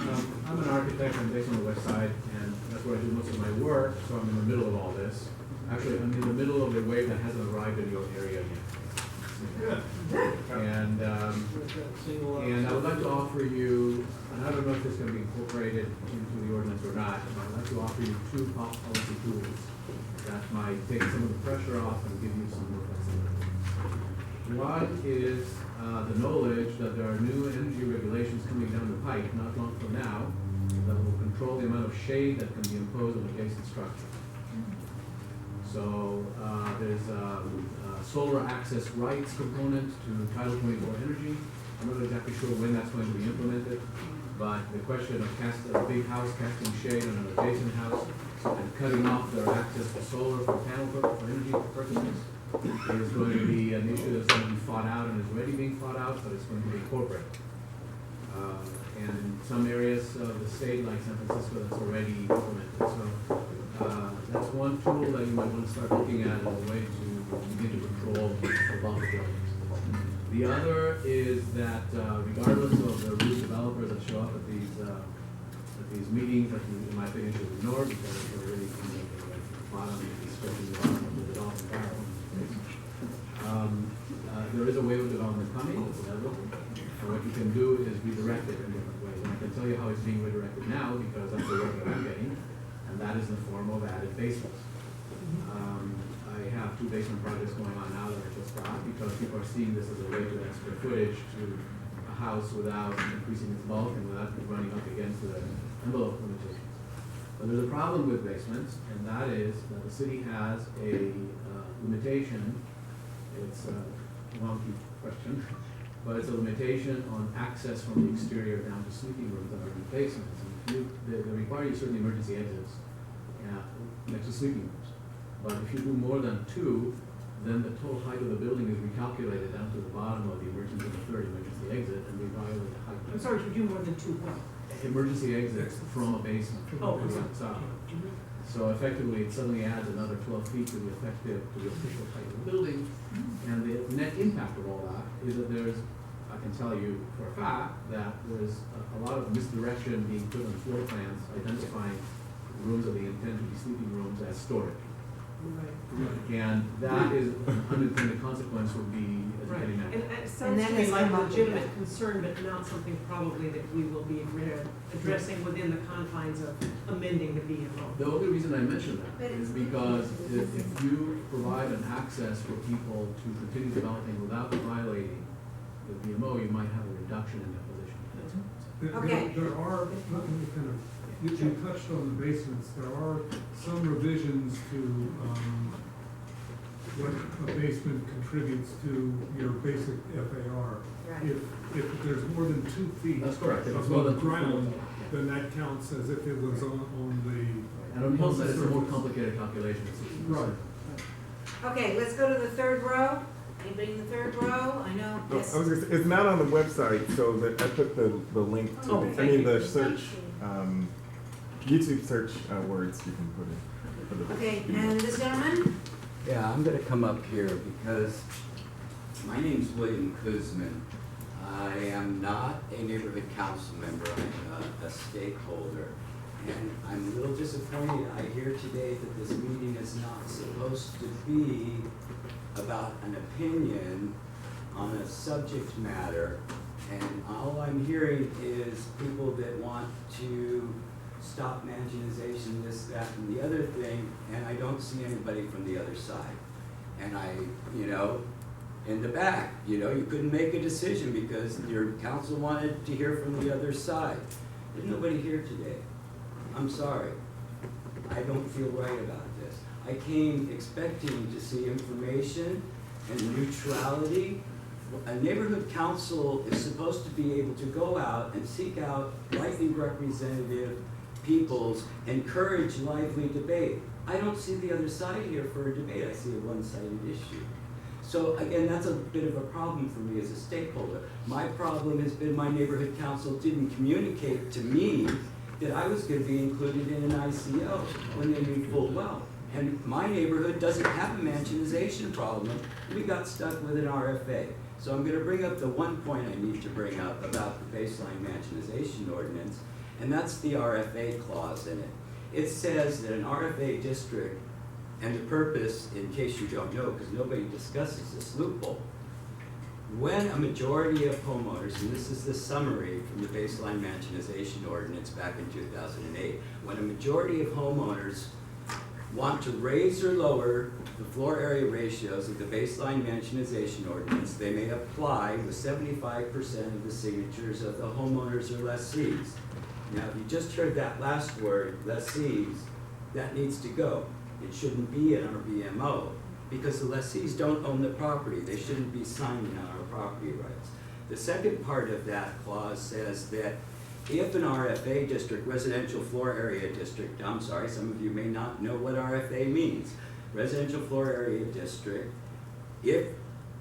Speaker 13: I'm an architect, I'm based on the west side, and that's where I do most of my work, so I'm in the middle of all this. Actually, I'm in the middle of the wave that hasn't arrived in your area yet. And I would like to offer you, and I don't know if this is going to be incorporated into the ordinance or not, but I'd like to offer you 2 policy tools that might take some of the pressure off and give you some more flexibility. One is the knowledge that there are new energy regulations coming down the pipe not long from now that will control the amount of shade that can be imposed on adjacent structures. So there's a solar access rights component to Title 24 energy. I'm not exactly sure when that's going to be implemented, but the question of a big house casting shade on an adjacent house and cutting off their access to solar for energy purposes It is going to be an issue that's going to be fought out and is already being fought out, but it's going to be corporate. And in some areas of the state, like San Francisco, that's already implemented. So that's one tool that you might want to start looking at as a way to begin to control the bulk of buildings. The other is that regardless of the rude developers that show up at these meetings, that you, in my opinion, should ignore because they're really kind of like bottom, especially the bottom of the development barrel. There is a wave of development coming, it's inevitable. And what you can do is redirect it in different ways. And I can tell you how it's being redirected now because that's the work that I'm getting, and that is in the form of added basements. I have 2 basement projects going on now that I just got because people are seeing this as a way to add square footage to a house without increasing its bulk and without running up against the envelope limitations. But there's a problem with basements, and that is that the city has a limitation. It's a wonky question, but it's a limitation on access from the exterior down to sleeping rooms that are in basements. And they require you certain emergency exits next to sleeping rooms. But if you do more than 2, then the total height of the building is recalculated down to the bottom of the third emergency exit, and we violate the height.
Speaker 4: I'm sorry, to do more than 2 what?
Speaker 13: Emergency exits from a basement
Speaker 4: Oh,
Speaker 13: to the outside. So effectively, it suddenly adds another 12 feet to the official height of the building. And the net impact of all that is that I can tell you for a fact that there's a lot of misdirection being put on floor plans identifying rooms that they intend to be sleeping rooms as storage.
Speaker 4: Right.
Speaker 13: And that is an unintended consequence would be as
Speaker 4: Right,
Speaker 13: getting
Speaker 4: and
Speaker 13: that.
Speaker 4: it sounds
Speaker 1: that
Speaker 4: to me
Speaker 1: has
Speaker 4: like a
Speaker 1: come up
Speaker 4: legitimate
Speaker 1: again.
Speaker 4: concern, but not something probably that we will be addressing within the confines of amending the BMO.
Speaker 13: The only reason I mention that is because if you provide an access for people to continue developing without violating the BMO, you might have a reduction in deposition.
Speaker 1: Okay.
Speaker 7: There are, let me kind of, you touched on the basements, there are some revisions to, what a basement contributes to your basic FAR.
Speaker 1: Right.
Speaker 7: If there's more than 2 feet
Speaker 13: That's correct. If it's more
Speaker 7: above
Speaker 13: than 2
Speaker 7: ground,
Speaker 13: feet,
Speaker 7: then that counts as if it was on the.
Speaker 13: And on hillside, it's a more complicated calculation.
Speaker 7: Right.
Speaker 1: Okay, let's go to the 3rd row. Anybody in the 3rd row? I know,
Speaker 10: Oh,
Speaker 1: yes.
Speaker 10: I was gonna say, it's not on the website, so that I put the link to
Speaker 4: Oh,
Speaker 10: the, I
Speaker 4: thank
Speaker 10: mean,
Speaker 4: you.
Speaker 10: the search, YouTube search words you can put in.
Speaker 1: Okay, and this gentleman?
Speaker 14: Yeah, I'm gonna come up here because my name's William Kuzman. I am not a neighborhood council member, I'm a stakeholder. And I'm a little disappointed, I hear today that this meeting is not supposed to be about an opinion on a subject matter. And all I'm hearing is people that want to stop mansionization, this, that, and the other thing, and I don't see anybody from the other side. And in the back, you couldn't make a decision because your council wanted to hear from the other side. There's nobody here today. I'm sorry. I don't feel right about this. I came expecting to see information and neutrality. A neighborhood council is supposed to be able to go out and seek out lightly representative peoples, encourage lively debate. I don't see the other side here for a debate. I see a one-sided issue. So again, that's a bit of a problem for me as a stakeholder. My problem has been my neighborhood council didn't communicate to me that I was going to be included in an ICO when they knew full well. And my neighborhood doesn't have a mansionization problem. We got stuck with an RFA. So I'm going to bring up the one point I need to bring up about the baseline mansionization ordinance, and that's the RFA clause in it. It says that an RFA district, and the purpose, in case you don't know, because nobody discusses this loophole, when a majority of homeowners, and this is the summary from the baseline mansionization ordinance back in 2008, when a majority of homeowners want to raise or lower the floor area ratios of the baseline mansionization ordinance, they may apply with 75% of the signatures of the homeowners or lessees. Now, if you just heard that last word, lessees, that needs to go. It shouldn't be in our BMO because the lessees don't own the property. They shouldn't be signing on our property rights. The second part of that clause says that if an RFA district, residential floor area district, I'm sorry, some of you may not know what RFA means. Residential floor area district if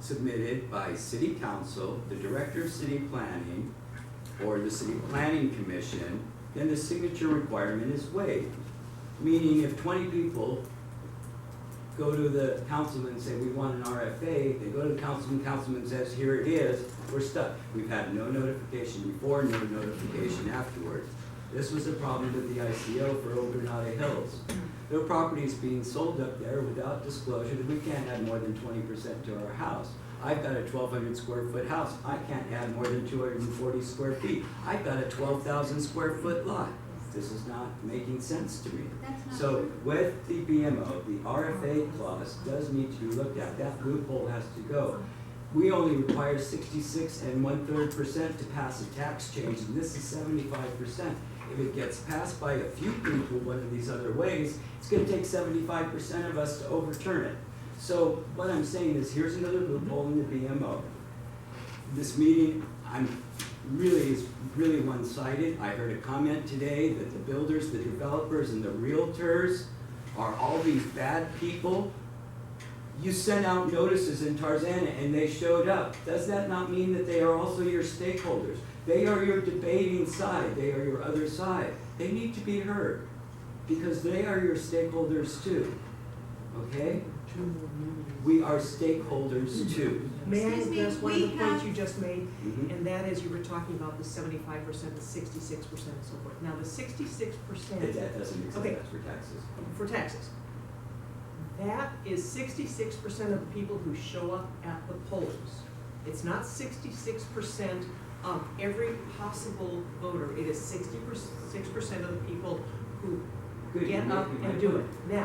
Speaker 14: submitted by city council, the director of city planning, or the city planning commission, then the signature requirement is waived. Meaning if 20 people go to the councilman and say, we want an RFA, they go to the councilman says, here it is, we're stuck. We've had no notification before, no notification afterwards. This was a problem with the ICO for Old Granada Hills. There are properties being sold up there without disclosure that we can't add more than 20% to our house. I've got a 1,200 square foot house. I can't add more than 240 square feet. I've got a 12,000 square foot lot. This is not making sense to me.
Speaker 6: That's not
Speaker 14: So
Speaker 6: true.
Speaker 14: with the BMO, the RFA clause does need to be looked at. That loophole has to go. We only require 66 1/3% to pass a tax change, and this is 75%. If it gets passed by a few people one of these other ways, it's gonna take 75% of us to overturn it. So what I'm saying is, here's another loophole in the BMO. This meeting, is really one-sided. I heard a comment today that the builders, the developers, and the realtors are all these bad people. You sent out notices in Tarzana and they showed up. Does that not mean that they are also your stakeholders? They are your debating side. They are your other side. They need to be heard because they are your stakeholders too. Okay? We are stakeholders too.
Speaker 4: May I
Speaker 6: Excuse me,
Speaker 4: address one of the
Speaker 6: we
Speaker 4: points
Speaker 6: have-
Speaker 4: you just made?
Speaker 14: Mhm.
Speaker 4: And that is, you were talking about the 75%, the 66%, and so forth. Now, the 66%.
Speaker 14: That doesn't exist,
Speaker 4: Okay.
Speaker 14: that's for taxes.
Speaker 4: For taxes. That is 66% of the people who show up at the polls. It's not 66% of every possible voter. It is 66% of the people who
Speaker 14: Good,
Speaker 4: get
Speaker 14: you're
Speaker 4: up
Speaker 14: making
Speaker 4: and
Speaker 14: my
Speaker 4: do
Speaker 14: point.
Speaker 4: it. Now,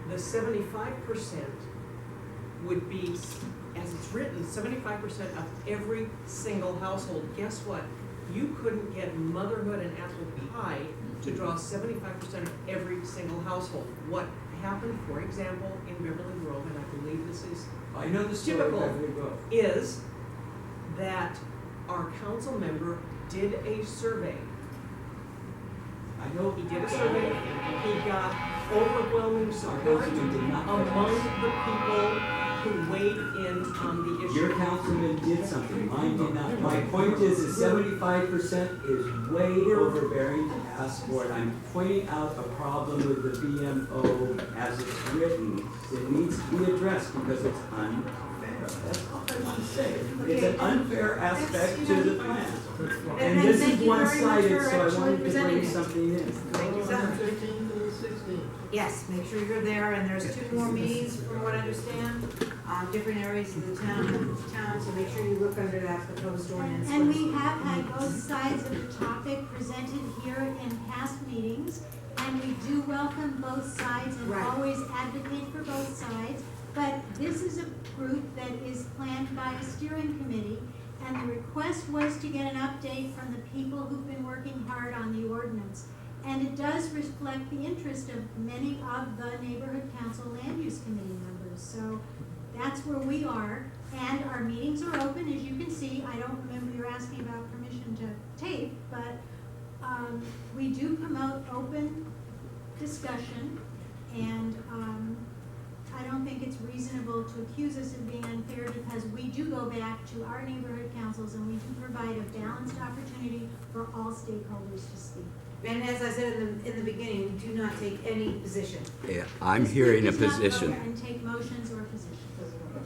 Speaker 4: the 75% would be, as it's written, 75% of every single household. Guess what? You couldn't get motherhood and apple pie to draw 75% of every single household. What happened, for example, in Beverly Grove, and I believe this is
Speaker 14: I know the story of
Speaker 4: typical,
Speaker 14: Beverly Grove.
Speaker 4: is that our council member did a survey.
Speaker 14: I know.
Speaker 4: He did a survey, he got overwhelming
Speaker 14: Our
Speaker 4: support
Speaker 14: councilman did not.
Speaker 4: among the people who weighed in on the issue.
Speaker 14: Your councilman did something, mine did not. My point is 75% is way overbearing to ask for it. I'm pointing out a problem with the BMO as it's written that needs to be addressed because it's unfair. That's all I want to say. It's an unfair aspect to the plan. And this
Speaker 1: thank
Speaker 14: is
Speaker 1: you very much
Speaker 14: one-sided,
Speaker 1: for
Speaker 14: so I
Speaker 1: actually
Speaker 14: wanted to
Speaker 1: presenting
Speaker 14: bring
Speaker 1: it.
Speaker 14: something in.
Speaker 1: Thank you so much.
Speaker 3: 15 to the 16.
Speaker 1: Yes, make sure you're there, and there's 2 more meetings, from what I understand, different areas of the town, so make sure you look under that proposed ordinance.
Speaker 6: And we have had both sides of the topic presented here in past meetings, and we do welcome both sides and
Speaker 1: Right.
Speaker 6: always advocate for both sides. But this is a group that is planned by a steering committee, and the request was to get an update from the people who've been working hard on the ordinance. And it does reflect the interest of many of the neighborhood council land use committee members. So that's where we are, and our meetings are open, as you can see. I don't remember you're asking about permission to tape, but we do promote open discussion, and I don't think it's reasonable to accuse us of being unfair because we do go back to our neighborhood councils and we do provide a balanced opportunity for all stakeholders to speak.
Speaker 1: And as I said in the beginning, we do not take any position.
Speaker 14: Yeah, I'm
Speaker 6: This
Speaker 14: hearing a
Speaker 6: group does not vote
Speaker 14: position.
Speaker 6: and take motions or positions.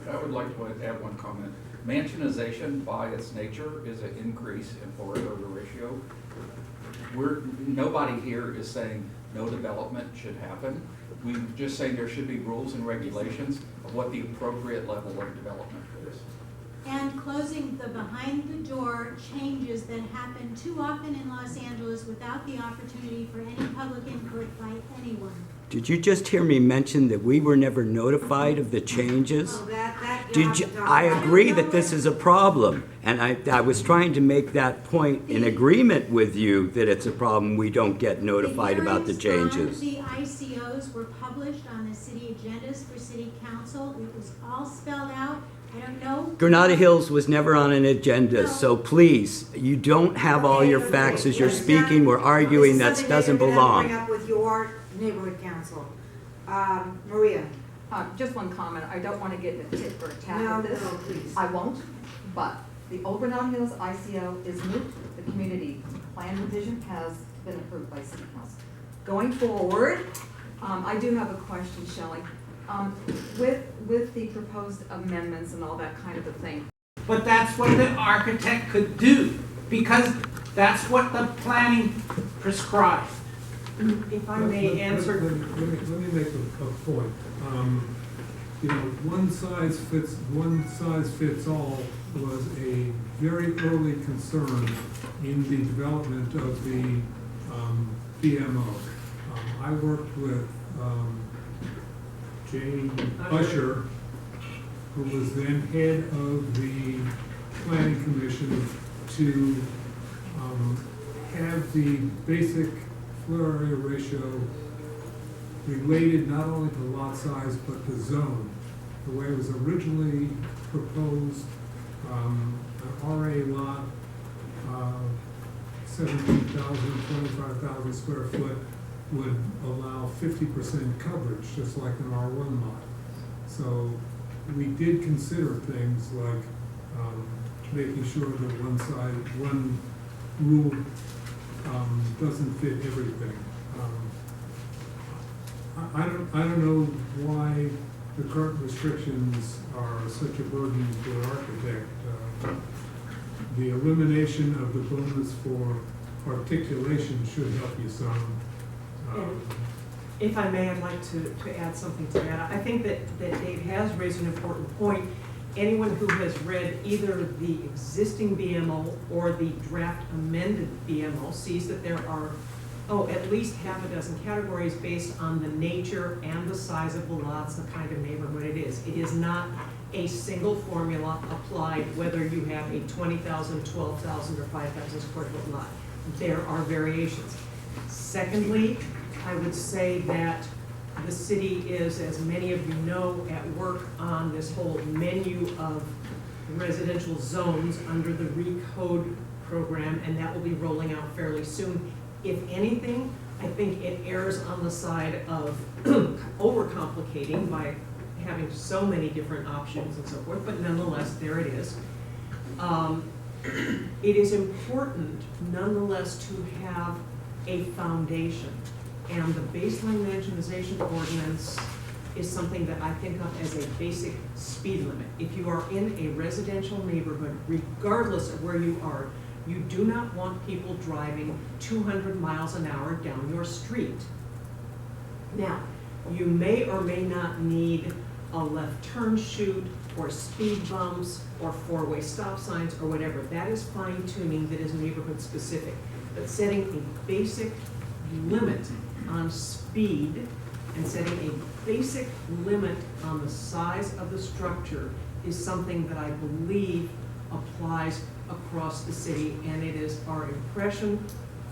Speaker 15: I would like to add one comment. Mansionization by its nature is an increase in floor-area ratio. Nobody here is saying no development should happen. We're just saying there should be rules and regulations of what the appropriate level of development is.
Speaker 6: And closing the behind-the-door changes that happen too often in Los Angeles without the opportunity for any public input by anyone.
Speaker 14: Did you just hear me mention that we were never notified of the changes?
Speaker 1: Oh, that
Speaker 14: Did you, I agree that this is a problem, and I was trying to make that point in agreement with you that it's a problem we don't get notified about the changes.
Speaker 6: The ICOs were published on the city agendas for city council. It was all spelled out. I don't know.
Speaker 14: Granada Hills was never on an agenda, so please, you don't have all your facts as you're speaking. We're arguing that doesn't belong.
Speaker 1: Bring up with your neighborhood council. Maria?
Speaker 16: Just one comment, I don't want to get in a tit for a tat
Speaker 1: No,
Speaker 16: with this.
Speaker 1: no, please.
Speaker 16: I won't, but the Old Bernard Hills ICO is moot. The community plan revision has been approved by City Council. Going forward, I do have a question, Shelley. With the proposed amendments and all that kind of a thing,
Speaker 17: But that's what the architect could do, because that's what the planning prescribed.
Speaker 4: If I may answer.
Speaker 7: Let me make a point. You know, one size fits all was a very early concern in the development of the BMO. I worked with Jane Usher, who was then head of the planning commission, to have the basic floor area ratio related not only to lot size but the zone. The way it was originally proposed, an RA lot, 17,000, 25,000 square foot would allow 50% coverage, just like an R1 lot. So we did consider things like making sure that one rule doesn't fit everything. I don't know why the current restrictions are such a burden to an architect. The elimination of the bonus for articulation should help you some.
Speaker 4: If I may, I'd like to add something to that. I think that Dave has raised an important point. Anyone who has read either the existing BMO or the draft amended BMO sees that there are, at least half a dozen categories based on the nature and the size of the lots, the kind of neighborhood it is. It is not a single formula applied whether you have a 20,000, 12,000, or 5,000 square foot lot. There are variations. Secondly, I would say that the city is, as many of you know, at work on this whole menu of residential zones under the RECODE program, and that will be rolling out fairly soon. If anything, I think it errs on the side of overcomplicating by having so many different options and so forth, but nonetheless, there it is. It is important, nonetheless, to have a foundation. And the baseline Mansionization Ordinance is something that I think of as a basic speed limit. If you are in a residential neighborhood, regardless of where you are, you do not want people driving 200 miles an hour down your street. Now, you may or may not need a left turn chute or speed bumps or four-way stop signs or whatever. That is fine tuning that is neighborhood specific. But setting a basic limit on speed and setting a basic limit on the size of the structure is something that I believe applies across the city, and it is our impression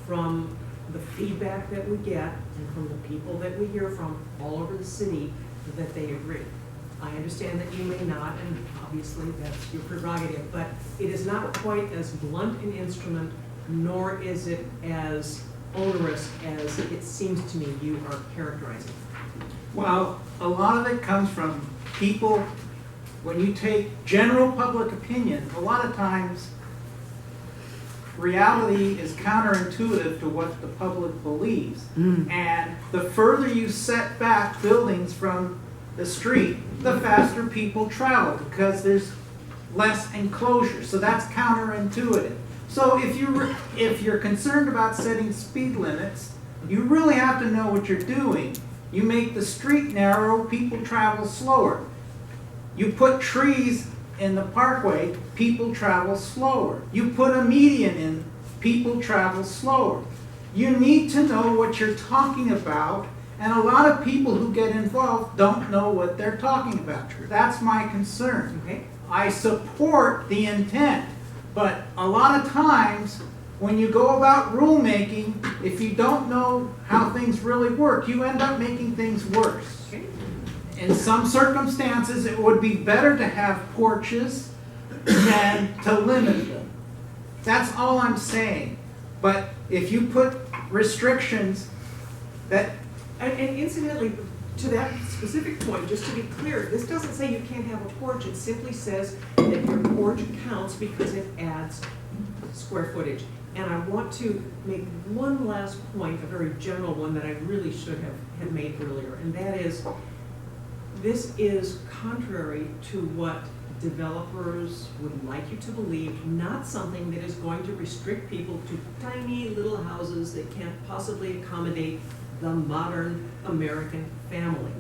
Speaker 4: from the feedback that we get and from the people that we hear from all over the city that they agree. I understand that you may not, and obviously that's your prerogative, but it is not quite as blunt an instrument, nor is it as onerous as it seems to me you are characterizing.
Speaker 17: Well, a lot of it comes from people, when you take general public opinion, a lot of times reality is counterintuitive to what the public believes. And the further you set back buildings from the street, the faster people travel because there's less enclosure. So that's counterintuitive. So if you're concerned about setting speed limits, you really have to know what you're doing. You make the street narrow, people travel slower. You put trees in the parkway, people travel slower. You put a median in, people travel slower. You need to know what you're talking about, and a lot of people who get involved don't know what they're talking about. That's my concern.
Speaker 4: Okay?
Speaker 17: I support the intent, but a lot of times when you go about rulemaking, if you don't know how things really work, you end up making things worse.
Speaker 4: Okay.
Speaker 17: In some circumstances, it would be better to have porches than to limit them. That's all I'm saying. But if you put restrictions that...
Speaker 4: And incidentally, to that specific point, just to be clear, this doesn't say you can't have a porch, it simply says that your porch counts because it adds square footage. And I want to make one last point, a very general one that I really should have made earlier, and that is, this is contrary to what developers would like you to believe, not something that is going to restrict people to tiny little houses that can't possibly accommodate the modern American family.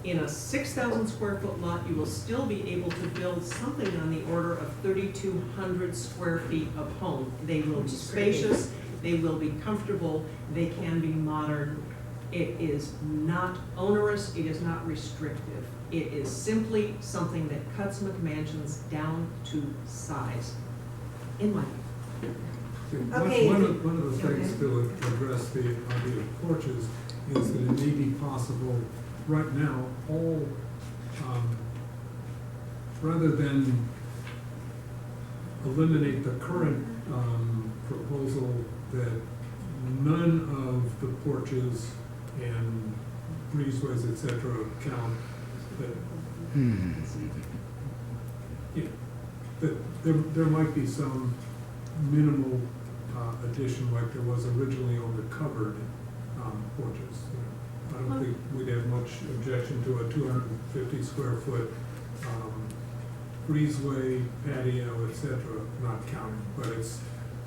Speaker 4: In a 6,000 square foot lot, you will still be able to build something on the order of 3,200 square feet of home. They will be spacious, they will be comfortable, they can be modern. It is not onerous, it is not restrictive. It is simply something that cuts McMansions down to size, in my view.
Speaker 1: Okay.
Speaker 7: One of the things to address the idea of porches is that it may be possible right now, all, rather than eliminate the current proposal that none of the porches and breezeways, et cetera, count, that there might be some minimal addition like there was originally on the covered porches. I don't think we'd have much objection to a 250 square foot breezeway, patio, et cetera, not counting. But it's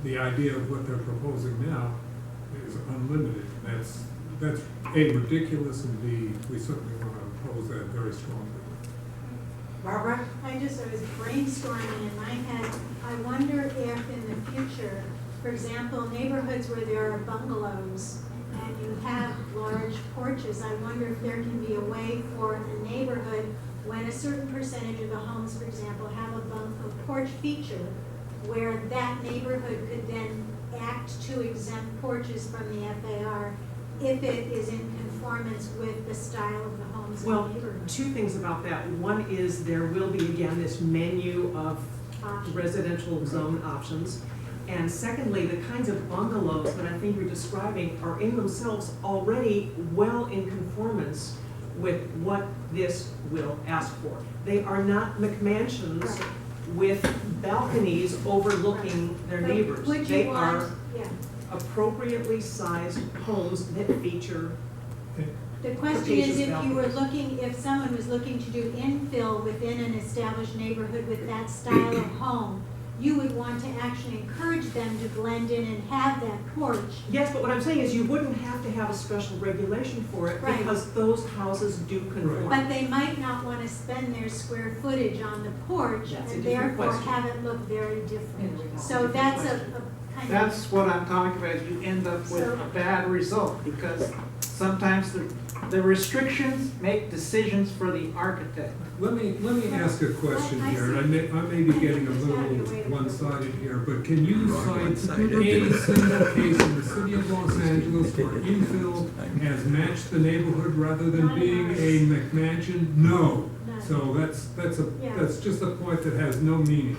Speaker 7: the idea of what they're proposing now is unlimited. That's A, ridiculous, and B, we certainly want to oppose that very strongly.
Speaker 1: Barbara?
Speaker 6: I was brainstorming in my head, I wonder if in the future, for example, neighborhoods where there are bungalows and you have large porches, I wonder if there can be a way for a neighborhood, when a certain percentage of the homes, for example, have a porch feature, where that neighborhood could then act to exempt porches from the FAR if it is in conformance with the style of the homes in the
Speaker 4: Well,
Speaker 6: neighborhood.
Speaker 4: two things about that. One is there will be, again, this menu of residential zone options. And secondly, the kinds of bungalows that I think you're describing are in themselves already well in conformance with what this will ask for. They are not McMansions
Speaker 6: Right.
Speaker 4: with balconies overlooking their
Speaker 6: But
Speaker 4: neighbors.
Speaker 6: would you
Speaker 4: They
Speaker 6: want-
Speaker 4: are
Speaker 6: Yeah.
Speaker 4: appropriately sized homes that feature.
Speaker 6: The question is, if you were
Speaker 4: Capacious
Speaker 6: looking, if someone was looking to do infill within an established neighborhood with that style of home, you would want to actually encourage them to blend in and have that porch.
Speaker 4: Yes, but what I'm saying is you wouldn't have to have a special regulation for it
Speaker 6: Right.
Speaker 4: because those houses do conform.
Speaker 6: But they might not want to spend their square footage on the porch
Speaker 4: That's a
Speaker 6: and
Speaker 4: different
Speaker 6: therefore
Speaker 4: question.
Speaker 6: have it look very different. So that's a kind of.
Speaker 17: That's what I'm talking about, you end up with a bad result, because sometimes the restrictions make decisions for the architect.
Speaker 7: Let me ask a question here, and I may be getting a little one-sided here, but can you cite a single case in the city of Los Angeles where infill has matched the neighborhood rather than being a McMansion? No. So that's just a point that has no meaning.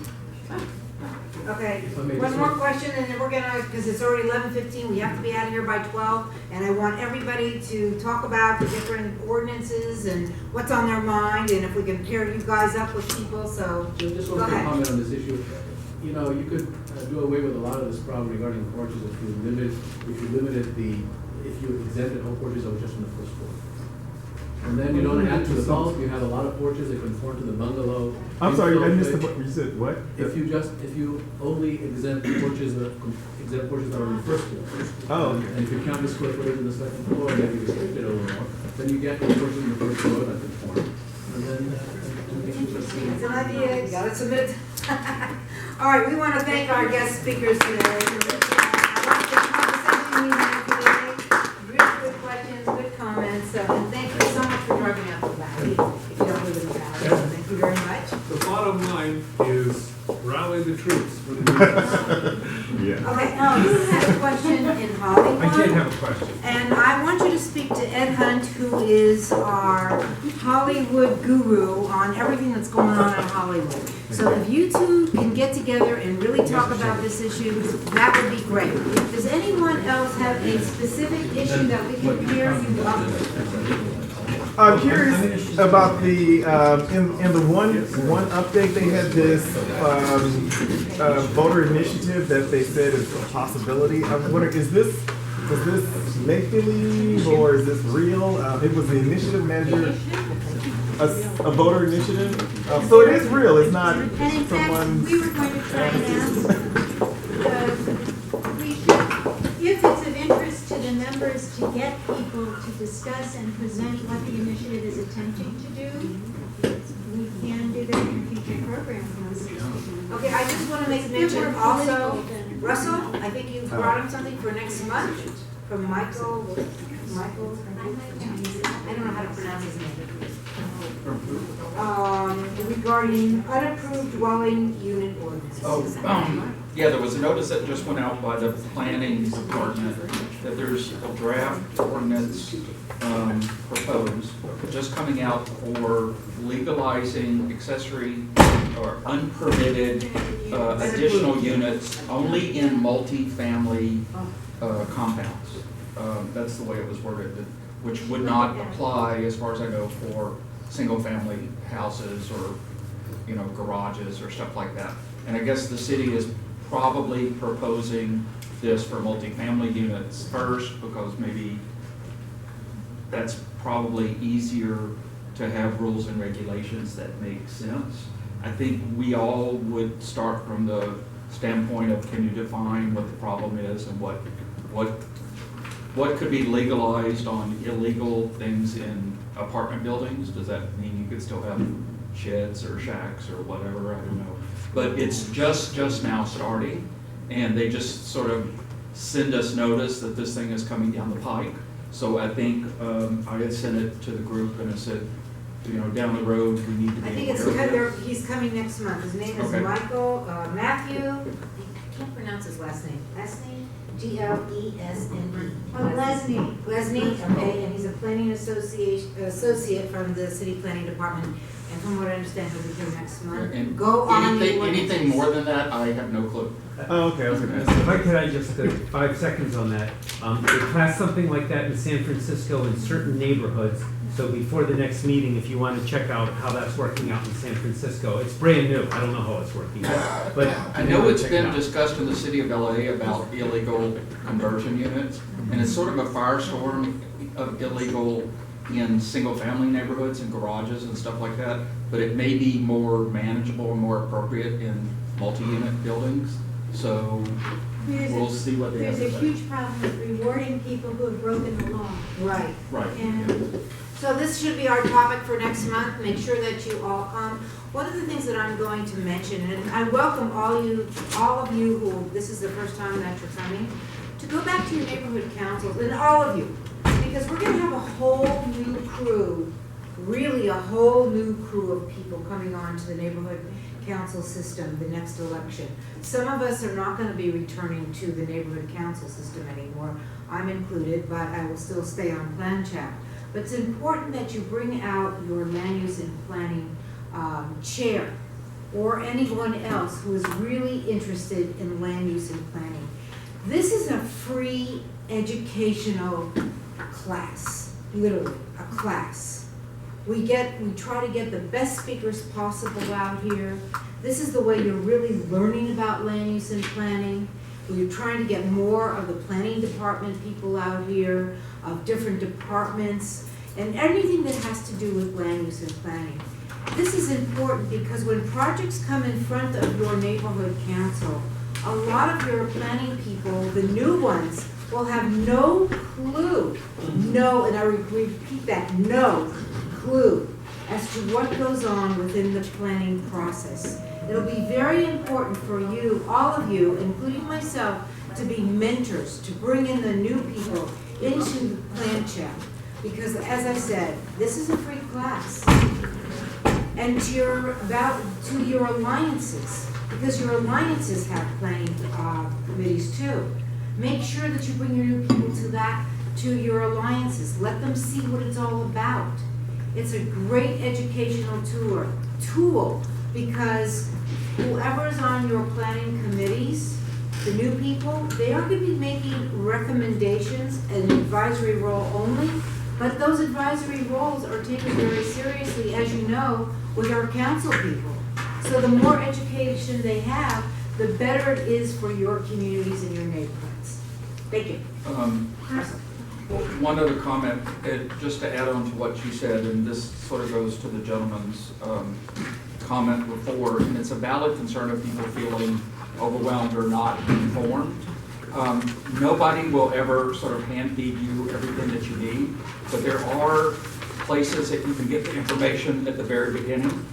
Speaker 1: Okay,
Speaker 13: If I may
Speaker 1: one
Speaker 13: just-
Speaker 1: more question, and then we're gonna, because it's already 11:15, we have to be out of here by 12, and I want everybody to talk about the different ordinances and what's on their mind, and if we can pair you guys up with people, so,
Speaker 13: Just
Speaker 1: go
Speaker 13: one quick
Speaker 1: ahead.
Speaker 13: comment on this issue. You know, you could do away with a lot of this problem regarding porches if you exempted all porches that were just on the first floor. And then you don't add to the bulk, you have a lot of porches that conform to the bungalow.
Speaker 10: I'm sorry, I missed the
Speaker 13: Infill
Speaker 10: part. You said what?
Speaker 13: If you only exempt porches that are on the first floor.
Speaker 10: Oh, okay.
Speaker 13: And if you count the square footage in the second floor, and you restrict it overall, then you get the porches in the first floor that conform. And then,
Speaker 1: it's an idea, you gotta submit. All right, we want to thank our guest speakers today. I like the conversation we had today, really good questions, good comments, so, and thank you so much for driving out to the valley, if you don't live in the valley, so thank you very much.
Speaker 7: The bottom line is rally the troops for the
Speaker 10: Yeah.
Speaker 1: Okay, you had a question in Hollywood.
Speaker 7: I did have a question.
Speaker 1: And I want you to speak to Ed Hunt, who is our Hollywood guru on everything that's going on in Hollywood. So if you two can get together and really talk about this issue, that would be great. Does anyone else have a specific issue that we can pair you up with?
Speaker 10: I'm curious about the, in the one update, they had this, voter initiative that they said is a possibility. I'm wondering, is this make-believe or is this real? It was the initiative manager, a voter initiative. So it is real, it's not
Speaker 6: And in fact,
Speaker 10: someone.
Speaker 6: we were going to try and ask, we should, if it's of interest to the members, to get people to discuss and present what the initiative is attempting to do. We can do that in future programs.
Speaker 1: Okay, I just wanna make mention also, Russell, I think you brought him something for next month from Michael, I don't know how to pronounce his name. Regarding unapproved dwelling unit ordinance.
Speaker 15: Yeah, there was a notice that just went out by the planning department that there's a draft ordinance proposed, just coming out for legalizing accessory or unpermitted additional units only in multi-family compounds. That's the way it was worded, which would not apply, as far as I know, for single-family houses or, garages or stuff like that. And I guess the city is probably proposing this for multifamily units first, because maybe that's probably easier to have rules and regulations that make sense. I think we all would start from the standpoint of, can you define what the problem is and what could be legalized on illegal things in apartment buildings? Does that mean you could still have sheds or shacks or whatever? I don't know. But it's just now starting, and they just sort of send us notice that this thing is coming down the pike. So I think I had sent it to the group and I said, down the road, we need to be
Speaker 1: I think
Speaker 15: aware of it.
Speaker 1: he's coming next month. His name is
Speaker 15: Okay.
Speaker 1: Michael, Matthew, I can't pronounce his last name. Glesne.
Speaker 6: Lesney.
Speaker 1: Lesney, okay, and he's a planning associate from the city planning department. And from what I understand, he'll be here next month.
Speaker 15: And
Speaker 1: Go on.
Speaker 15: anything more than that, I have no clue.
Speaker 10: Oh, okay, I was gonna ask.
Speaker 12: If I could, just 5 seconds on that. They passed something like that in San Francisco in certain neighborhoods. So before the next meeting, if you want to check out how that's working out in San Francisco, it's brand new. I don't know how it's working, but
Speaker 15: I know it's been discussed in the city of LA about illegal conversion units, and it's sort of a firestorm of illegal in single-family neighborhoods and garages and stuff like that, but it may be more manageable and more appropriate in multi-unit buildings. So we'll see what they have to
Speaker 6: There's a
Speaker 15: say.
Speaker 6: huge problem with rewarding people who have broken the law.
Speaker 1: Right.
Speaker 15: Right.
Speaker 6: And
Speaker 1: So this should be our topic for next month. Make sure that you all come. One of the things that I'm going to mention, and I welcome all of you who, this is the first time that you're coming, to go back to your neighborhood councils, and all of you, because we're gonna have a whole new crew, really a whole new crew of people coming on to the neighborhood council system the next election. Some of us are not gonna be returning to the neighborhood council system anymore. I'm included, but I will still stay on plan chat. But it's important that you bring out your land use and planning chair or anyone else who is really interested in land use and planning. This is a free educational class, literally, a class. We try to get the best speakers possible out here. This is the way you're really learning about land use and planning. We're trying to get more of the planning department people out here, of different departments, and everything that has to do with land use and planning. This is important because when projects come in front of your neighborhood council, a lot of your planning people, the new ones, will have no clue, and I repeat that, no clue as to what goes on within the planning process. It'll be very important for you, all of you, including myself, to be mentors, to bring in the new people into the plan chat. Because as I said, this is a free class. And to your alliances, because your alliances have planning committees too. Make sure that you bring your new people to your alliances. Let them see what it's all about. It's a great educational tool because whoever's on your planning committees, the new people, they are going to be making recommendations, an advisory role only, But those advisory roles are taken very seriously, as you know, with our council people. So the more education they have, the better it is for your communities and your neighborhoods. Thank you.
Speaker 15: One other comment, just to add on to what you said, and this sort of goes to the gentleman's comment before, and it's a valid concern of people feeling overwhelmed or not informed. Nobody will ever sort of hand feed you everything that you need, but there are places that you can get the information at the very beginning.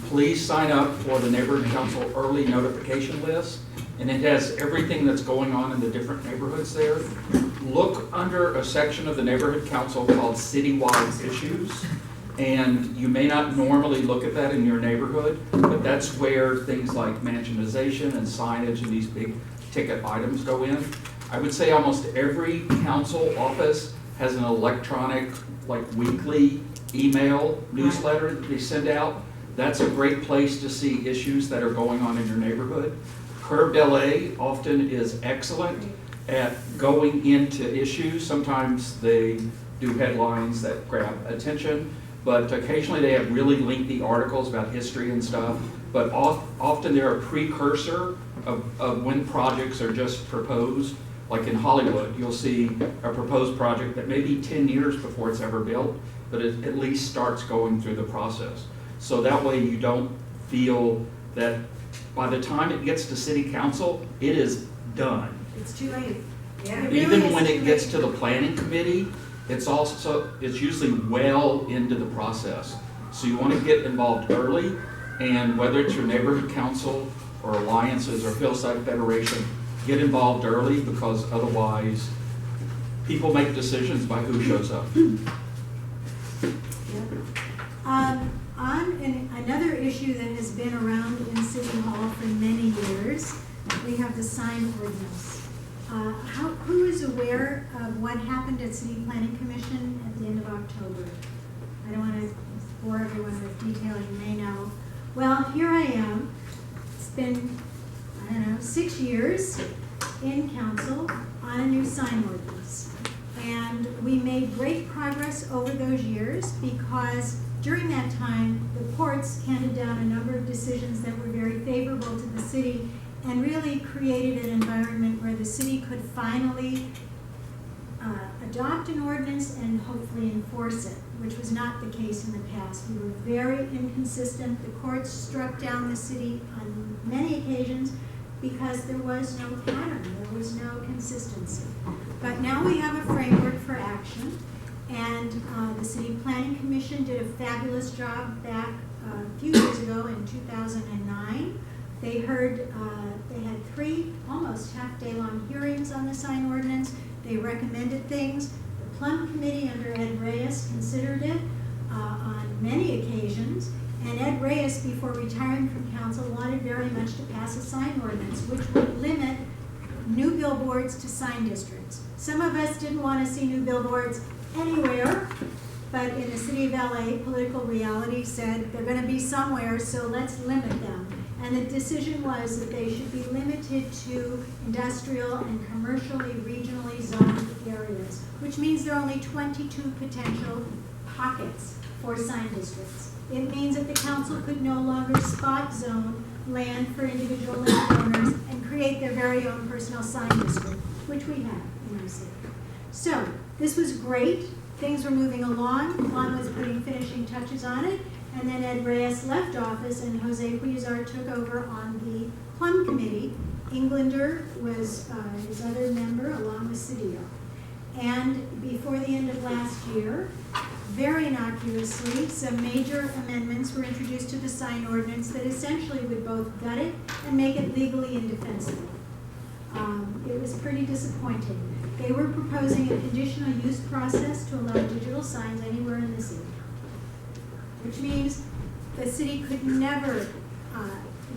Speaker 15: Please sign up for the Neighborhood Council early notification list, and it has everything that's going on in the different neighborhoods there. Look under a section of the Neighborhood Council called Citywide Issues, and you may not normally look at that in your neighborhood, but that's where things like mansionization and signage and these big ticket items go in. I would say almost every council office has an electronic, like weekly email newsletter that they send out. That's a great place to see issues that are going on in your neighborhood. Curb LA often is excellent at going into issues. Sometimes they do headlines that grab attention, but occasionally they have really lengthy articles about history and stuff. But often they're a precursor of when projects are just proposed. Like in Hollywood, you'll see a proposed project that may be 10 years before it's ever built, but it at least starts going through the process. So that way you don't feel that by the time it gets to city council, it is done.
Speaker 6: It's too late. Yeah.
Speaker 15: Even when it gets to the planning committee, it's usually well into the process. So you want to get involved early, and whether it's your neighborhood council or alliances or hillside federation, get involved early, because otherwise people make decisions by who shows up.
Speaker 6: On another issue that has been around in City Hall for many years, we have the sign ordinance. Who is aware of what happened at City Planning Commission at the end of October? I don't want to bore everyone with detail, you may know. Well, here I am. It's been, 6 years in council on a new sign ordinance. And we made great progress over those years because during that time, the courts handed down a number of decisions that were very favorable to the city and really created an environment where the city could finally adopt an ordinance and hopefully enforce it, which was not the case in the past. We were very inconsistent. The courts struck down the city on many occasions because there was no pattern, there was no consistency. But now we have a framework for action, and the City Planning Commission did a fabulous job back a few years ago in 2009. They had 3 almost half-day-long hearings on the sign ordinance. They recommended things. The Plum Committee under Ed Reyes considered it on many occasions. And Ed Reyes, before retiring from council, wanted very much to pass a sign ordinance which would limit new billboards to sign districts. Some of us didn't want to see new billboards anywhere, but in the city of LA, political reality said they're going to be somewhere, so let's limit them. And the decision was that they should be limited to industrial and commercially regionally zoned areas, which means there are only 22 potential pockets for sign districts. It means that the council could no longer spot zone land for individual landowners and create their very own personal sign district, which we have in our city. So this was great. Things were moving along. Juan was putting finishing touches on it. And then Ed Reyes left office and Jose Huizar took over on the Plum Committee. Englander was his other member along with Cedillo. And before the end of last year, very innocuously, some major amendments were introduced to the sign ordinance that essentially would both gut it and make it legally indefensible. It was pretty disappointing. They were proposing a conditional use process to allow digital signs anywhere in the city, which means the city could never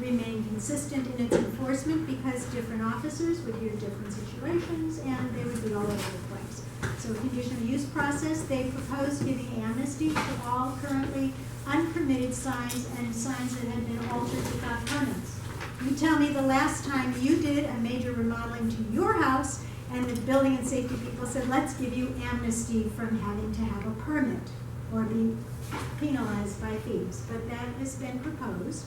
Speaker 6: remain consistent in its enforcement because different officers would hear different situations and they would be all over the place. So a conditional use process, they proposed giving amnesty to all currently unpermitted signs and signs that had been altered without permits. You tell me the last time you did a major remodeling to your house And the building and safety people said, let's give you amnesty from having to have a permit or be penalized by fees. But that has been proposed.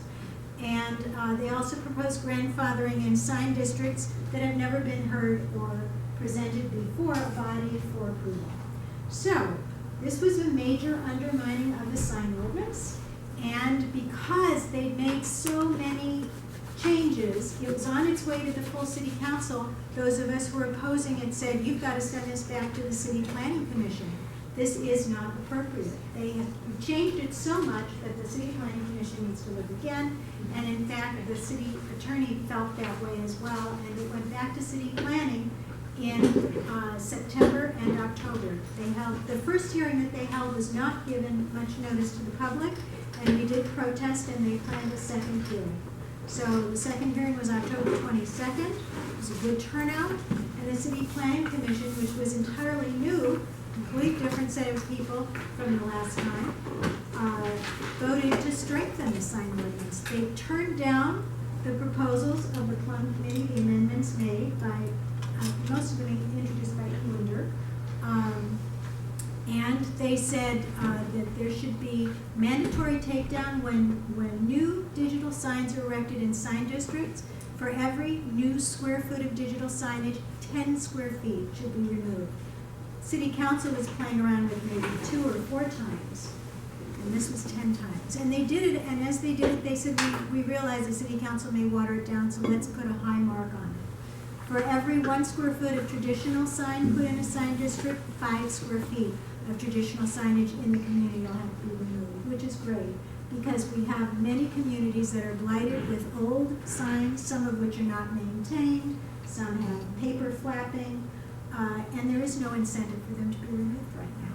Speaker 6: And they also proposed grandfathering in sign districts that have never been heard or presented before a body for approval. So this was a major undermining of the sign ordinance. And because they made so many changes, it was on its way to the full city council. Those of us who were opposing it said, you've got to send this back to the city planning commission. This is not appropriate. They have changed it so much that the city planning commission needs to look again. And in fact, the city attorney felt that way as well. And it went back to city planning in September and October. They held, the first hearing that they held was not given much notice to the public. And we did protest, and they planned a second hearing. So the second hearing was October 22nd. It was a good turnout. And the City Planning Commission, which was entirely new, complete different set of people from the last time, voted to strengthen the sign ordinance. They turned down the proposals of the Plum Committee, the amendments made by, most of them introduced by Ekunder. And they said that there should be mandatory takedown when new digital signs are erected in sign districts. For every new square foot of digital signage, 10 square feet should be removed. City Council was playing around with maybe 2 or 4 times, and this was 10 times. And they did it, and as they did it, they said, we realize the City Council may water it down, so let's put a high mark on it. For every 1 square foot of traditional sign put in a sign district, 5 square feet of traditional signage in the community will have to be removed, which is great, because we have many communities that are blighted with old signs, some of which are not maintained, some have paper flapping, and there is no incentive for them to be removed right now.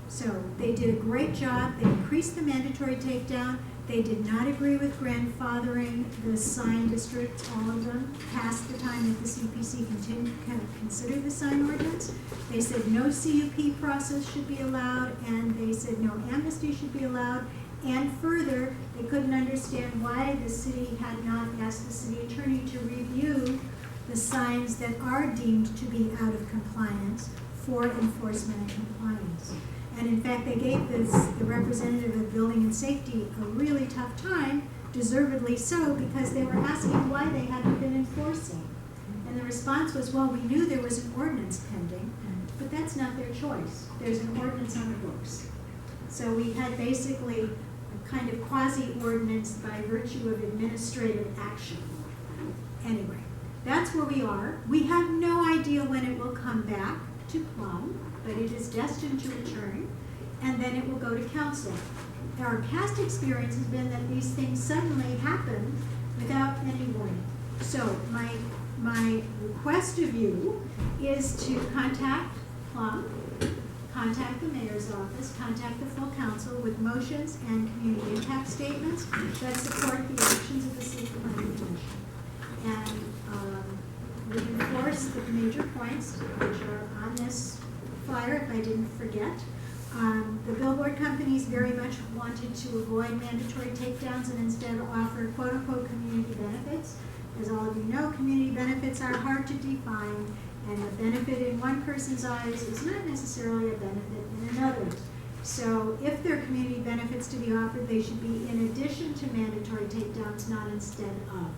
Speaker 6: So they did a great job. They increased the mandatory takedown. They did not agree with grandfathering the sign districts, all of them, past the time that the CPC considered the sign ordinance. They said no CUP process should be allowed, and they said no amnesty should be allowed. And further, they couldn't understand why the city had not asked the city attorney to review the signs that are deemed to be out of compliance for enforcement and compliance. And in fact, they gave the representative of building and safety a really tough time, deservedly so, because they were asking why they hadn't been enforcing. And the response was, well, we knew there was an ordinance pending, but that's not their choice. There's an ordinance on the books. So we had basically a kind of quasi-ordinance by virtue of administrative action. Anyway, that's where we are. We have no idea when it will come back to Plum, but it is destined to return, and then it will go to council. Our past experience has been that these things suddenly happen without any warning. So my request of you is to contact Plum, contact the mayor's office, contact the full council with motions and community impact statements that support the actions of the city planning commission. And reinforce the major points which are on this flyer, if I didn't forget. The billboard companies very much wanted to avoid mandatory takedowns and instead offer quote-unquote community benefits. As all of you know, community benefits are hard to define, and a benefit in one person's eyes is not necessarily a benefit in another's. So if there are community benefits to be offered, they should be in addition to mandatory takedowns, not instead of.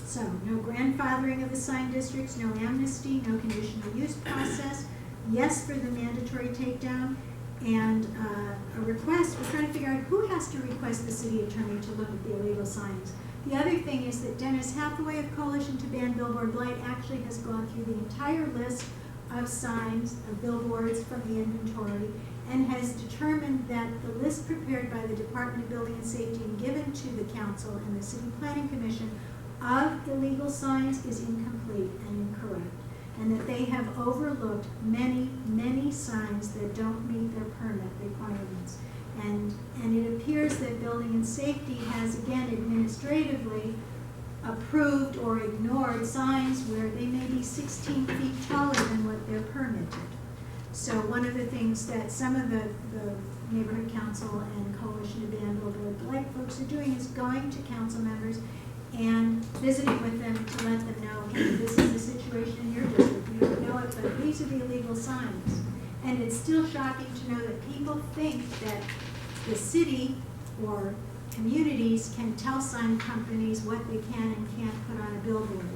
Speaker 6: So no grandfathering of the sign districts, no amnesty, no conditional use process, yes for the mandatory takedown, and a request. We're trying to figure out who has to request the city attorney to look at the illegal signs. The other thing is that Dennis Hathaway of Coalition to Ban Billboard Blight actually has gone through the entire list of signs, of billboards from the inventory, and has determined that the list prepared by the Department of Building and Safety and given to the council and the City Planning Commission of illegal signs is incomplete and incorrect, and that they have overlooked many, many signs that don't meet their permit requirements. And it appears that Building and Safety has, again, administratively approved or ignored signs where they may be 16 feet taller than what they're permitted. So one of the things that some of the neighborhood council and Coalition to Ban Billboard Blight folks are doing is going to council members and visiting with them to let them know, hey, this is the situation in your district, you don't know it, but these are the illegal signs. And it's still shocking to know that people think that the city or communities can tell sign companies what they can and can't put on a billboard.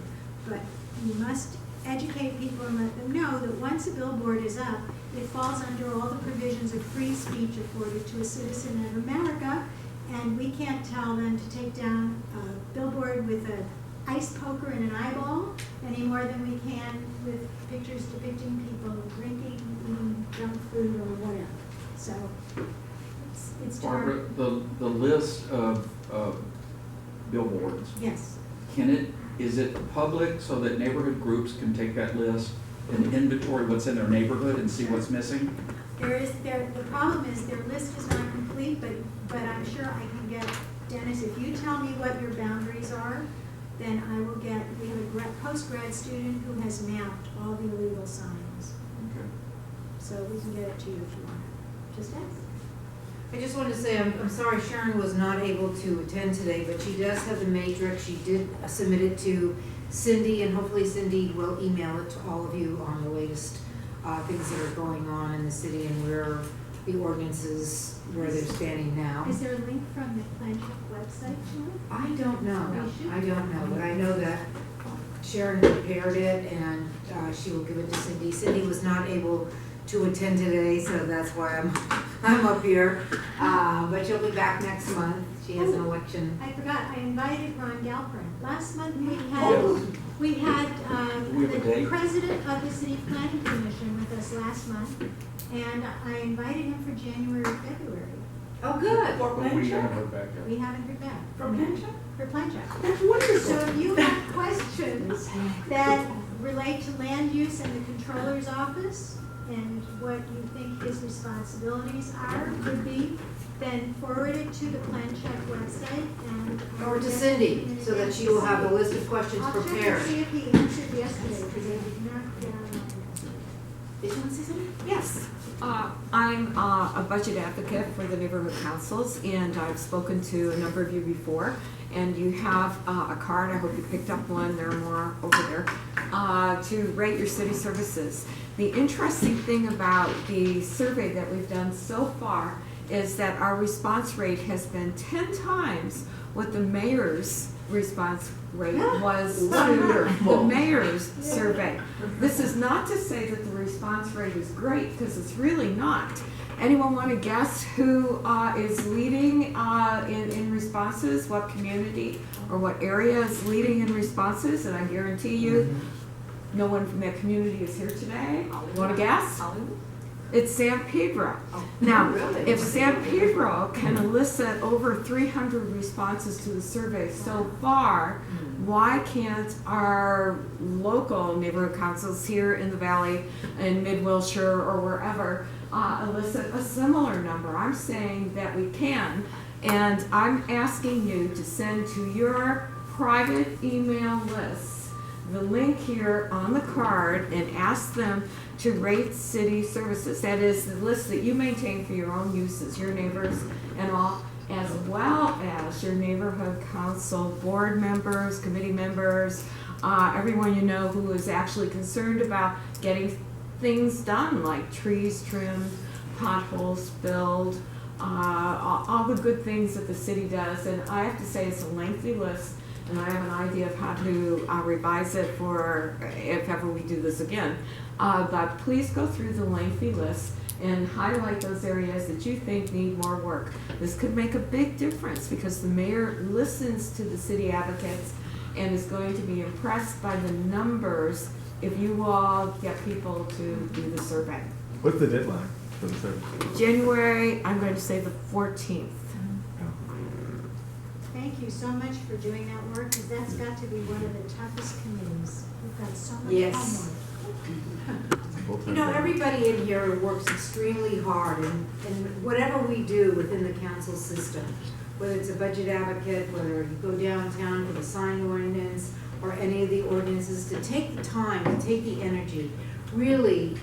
Speaker 6: But you must educate people and let them know that once a billboard is up, it falls under all the provisions of free speech afforded to a citizen of America, and we can't tell them to take down a billboard with an ice poker and an eyeball any more than we can with pictures depicting people drinking, eating junk food or whatever. So it's
Speaker 15: Barbara, the list of billboards,
Speaker 6: yes.
Speaker 15: is it public so that neighborhood groups can take that list and inventory what's in their neighborhood and see what's missing?
Speaker 6: The problem is their list is not complete, but I'm sure I can get, Dennis, if you tell me what your boundaries are, then I will get, we have a post-grad student who has mapped all the illegal signs.
Speaker 15: Okay.
Speaker 6: So we can get it to you if you want it. Just ask.
Speaker 1: I just wanted to say, I'm sorry Sharon was not able to attend today, but she does have the matrix. She did submit it to Cindy, and hopefully Cindy will email it to all of you on the latest things that are going on in the city and where the ordinances, where they're standing now.
Speaker 6: Is there a link from the Plan Check website to it?
Speaker 1: I don't know.
Speaker 6: We should.
Speaker 1: I don't know, but I know that Sharon prepared it and she will give it to Cindy. Cindy was not able to attend today, so that's why I'm up here. But she'll be back next month. She has an election.
Speaker 6: I forgot, I invited Ron Galpern. Last month we
Speaker 15: We have a
Speaker 6: the
Speaker 15: date?
Speaker 6: president of the city planning commission with us last month, and I invited him for January or February.
Speaker 1: Oh, good.
Speaker 13: But we haven't heard back yet.
Speaker 6: We haven't heard back.
Speaker 4: From Plan Check?
Speaker 6: For Plan Check.
Speaker 4: That's wonderful.
Speaker 6: So if you have questions that relate to land use and the controller's office and what you think his responsibilities are, could be, then forward it to the Plan Check website and.
Speaker 1: Or to Cindy, so that she will have a list of questions
Speaker 6: I'll check
Speaker 1: prepared.
Speaker 6: and see if he answered yesterday, because I did not get on yesterday.
Speaker 1: Did you want to say something?
Speaker 18: Yes, I'm a budget advocate for the neighborhood councils, and I've spoken to a number of you before. And you have a card, I hope you picked up one, there are more over there, to rate your city services. The interesting thing about the survey that we've done so far is that our response rate has been 10 times what the mayor's response rate was to the mayor's survey. This is not to say that the response rate is great, because it's really not. Anyone want to guess who is leading in responses? What community or what area is leading in responses? And I guarantee you, no one from that community is here today. Want to guess? It's San Pedro. Now, if San Pedro can elicit over 300 responses to the survey so far, why can't our local neighborhood councils here in the valley, in Mid-Wilshire or wherever, elicit a similar number? I'm saying that we can, and I'm asking you to send to your private email lists the link here on the card and ask them to rate city services. That is the list that you maintain for your own uses, your neighbors and all, as well as your neighborhood council board members, committee members, everyone you know who is actually concerned about getting things done like trees trimmed, potholes filled, all the good things that the city does. And I have to say it's a lengthy list, and I have an idea of how to revise it for if ever we do this again. But please go through the lengthy list and highlight those areas that you think need more work. This could make a big difference because the mayor listens to the city advocates and is going to be impressed by the numbers if you all get people to do the survey.
Speaker 10: What's the deadline for the service?
Speaker 18: January, I'm going to say the 14th.
Speaker 6: Thank you so much for doing that work, because that's got to be one of the toughest committees. We've got so much
Speaker 1: Yes.
Speaker 6: homework.
Speaker 1: You know, everybody in here works extremely hard, and whatever we do within the council system, whether it's a budget advocate, whether you go downtown for the sign ordinance, or any of the ordinances, to take the time, to take the energy, really,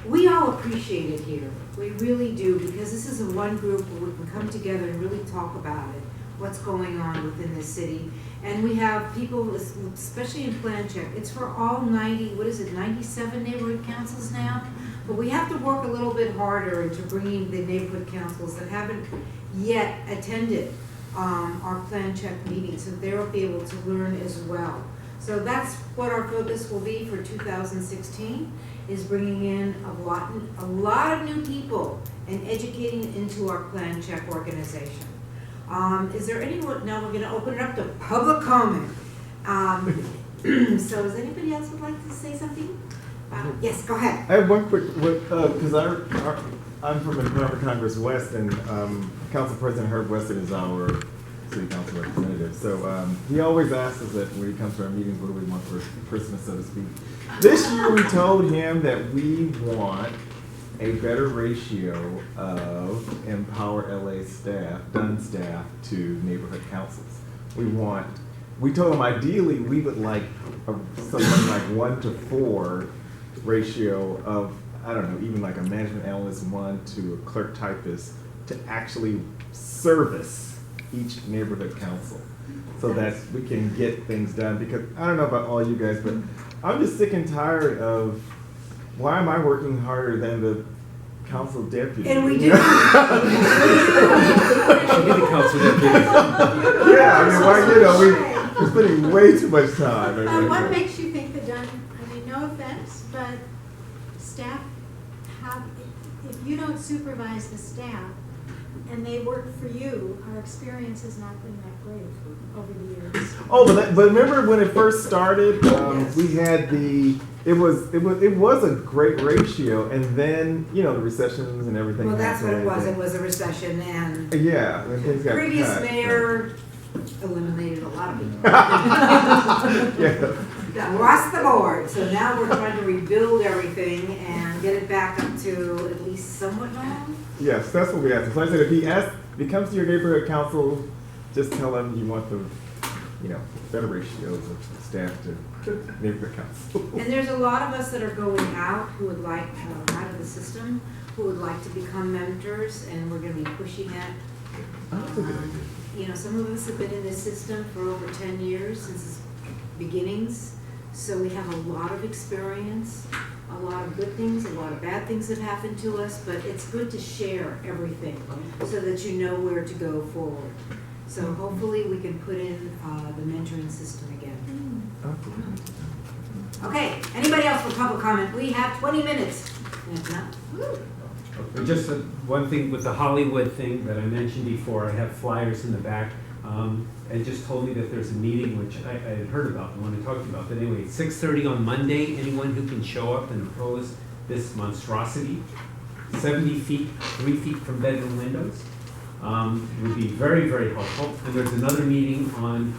Speaker 1: we all appreciate it here. We really do, because this is a one group where we can come together and really talk about it, what's going on within the city. And we have people, especially in Plan Check, it's for all 97 neighborhood councils now? But we have to work a little bit harder into bringing the neighborhood councils that haven't yet attended our Plan Check meetings, so they'll be able to learn as well. So that's what our focus will be for 2016, is bringing in a lot of new people and educating into our Plan Check organization. Is there anyone, now we're gonna open it up to public comment. So does anybody else would like to say something? Yes, go ahead.
Speaker 10: I have one quick, because I'm from Empowerment Congress West, and Council President Herb Weston is our city council representative. So he always asks us that when he comes to our meetings, what do we want for Christmas, so to speak. This year we told him that we want a better ratio of Empower LA staff, Dunn staff, to neighborhood councils. We told him ideally we would like something like 1-to-4 ratio of, I don't know, even like a management analyst 1 to a clerk typist to actually service each neighborhood council so that we can get things done. Because I don't know about all you guys, but I'm just sick and tired of, why am I working harder than the council deputy?
Speaker 1: And we do.
Speaker 12: She did the council deputy.
Speaker 10: Yeah, I mean, why, we're spending way too much time.
Speaker 6: What makes you think that Dunn, I mean, no offense, but staff have, if you don't supervise the staff and they work for you, our experience has not been that great over the years.
Speaker 10: Oh, but remember when it first started, we had it was a great ratio, and then, the recessions and everything.
Speaker 1: Well, that's what it was.
Speaker 10: happened.
Speaker 1: It was a recession, and
Speaker 10: Yeah, and things got
Speaker 1: previous
Speaker 10: cut.
Speaker 1: mayor eliminated a lot of people.
Speaker 10: Yeah.
Speaker 1: Across the board. So now we're trying to rebuild everything and get it back up to at least somewhat normal.
Speaker 10: Yes, that's what we asked. So I said, if he comes to your neighborhood council, just tell him you want the, better ratios of staff to neighborhood council.
Speaker 1: And there's a lot of us that are going out who would like, out of the system, who would like to become mentors, and we're gonna be pushing that. Some of us have been in this system for over 10 years, since its beginnings, so we have a lot of experience, a lot of good things, a lot of bad things that happened to us, but it's good to share everything so that you know where to go forward. So hopefully we can put in the mentoring system again. Okay, anybody else for public comment? We have 20 minutes.
Speaker 12: Just one thing with the Hollywood thing that I mentioned before, I have flyers in the back. And just told me that there's a meeting, which I had heard about, the one I talked about. But anyway, it's 6:30 on Monday. Anyone who can show up and oppose this monstrosity, 70 feet, 3 feet from bedroom windows, would be very, very helpful. And there's another meeting on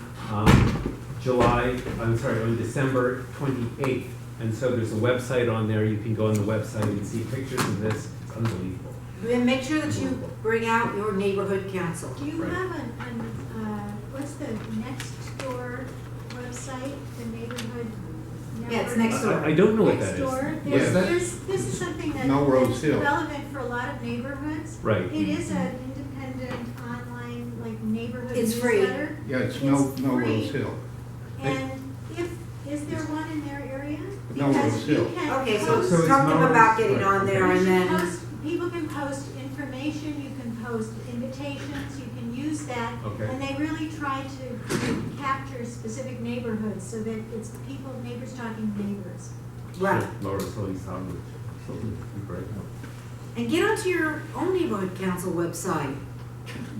Speaker 12: on December 28th. And so there's a website on there. You can go on the website and see pictures of this. It's unbelievable.
Speaker 1: And make sure that you bring out your neighborhood council.
Speaker 6: Do you have what's the next door website, the neighborhood network?
Speaker 1: Yeah, it's next door.
Speaker 12: I don't know what that
Speaker 6: Next door,
Speaker 12: is.
Speaker 6: this is something that's relevant for a lot of neighborhoods.
Speaker 12: Right.
Speaker 6: It is an independent online, neighborhood
Speaker 1: It's free.
Speaker 6: newsletter.
Speaker 8: Yeah, it's
Speaker 6: free.
Speaker 8: Rose Hill.
Speaker 6: And is there one in their area?
Speaker 8: No Rose Hill.
Speaker 1: Okay, so
Speaker 6: post-
Speaker 1: talk to them about getting on there, and then.
Speaker 6: People can post information, you can post invitations, you can use that.
Speaker 12: Okay.
Speaker 6: And they really try to capture specific neighborhoods so that it's neighbors talking to neighbors.
Speaker 1: Right.
Speaker 12: Laura's Holy Sandwich. Great.
Speaker 1: And get onto your own neighborhood council website.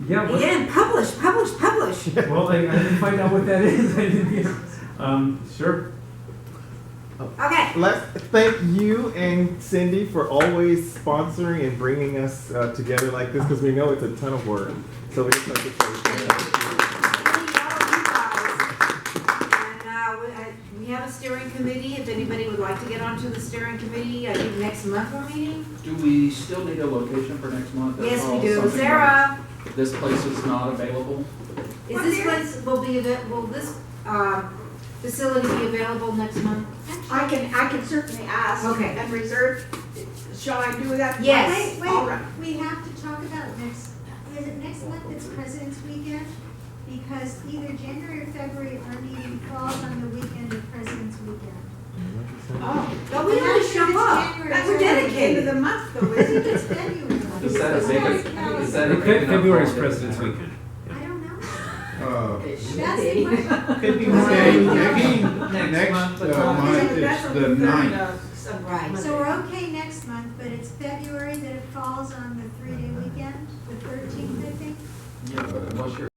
Speaker 12: Yeah.
Speaker 1: Again, publish.
Speaker 12: Well, I didn't find out what that is. I didn't. Sure.
Speaker 1: Okay.
Speaker 10: Let's thank you and Cindy for always sponsoring and bringing us together like this, because we know it's a ton of work. So we just like to
Speaker 1: And we have a steering committee. If anybody would like to get onto the steering committee, I think next month we're meeting.
Speaker 15: Do we still need a location for next month? That's
Speaker 1: Yes, we
Speaker 15: all
Speaker 1: do.
Speaker 15: something
Speaker 1: Sarah,
Speaker 15: like this place is not available?
Speaker 1: is this place will this facility be available next month?
Speaker 2: I can certainly ask.
Speaker 1: Okay.
Speaker 2: And reserve, shall I do that?
Speaker 1: Yes.
Speaker 6: Wait,
Speaker 2: All right.
Speaker 6: we have to talk about is it next month, it's President's Weekend? because either January or February, our meeting falls on the weekend of President's Weekend.
Speaker 2: Oh,
Speaker 6: But we only show up.
Speaker 2: we're dedicated to the month though, isn't it?
Speaker 6: It's February.
Speaker 15: Is that a
Speaker 6: It's
Speaker 15: big,
Speaker 6: not
Speaker 15: is
Speaker 6: calendar.
Speaker 15: that a big enough
Speaker 12: February's
Speaker 15: holiday?
Speaker 12: President's Weekend.
Speaker 6: I don't know. That's the question.
Speaker 17: Could be
Speaker 8: Okay,
Speaker 17: more
Speaker 8: next
Speaker 17: next month, but
Speaker 8: month is
Speaker 2: That's on
Speaker 8: the
Speaker 2: third
Speaker 8: ninth.
Speaker 2: of
Speaker 1: Right.
Speaker 6: So we're okay next month, but it's February that it falls on the 3-day weekend, the 13th, I think.
Speaker 15: Yeah, but unless you're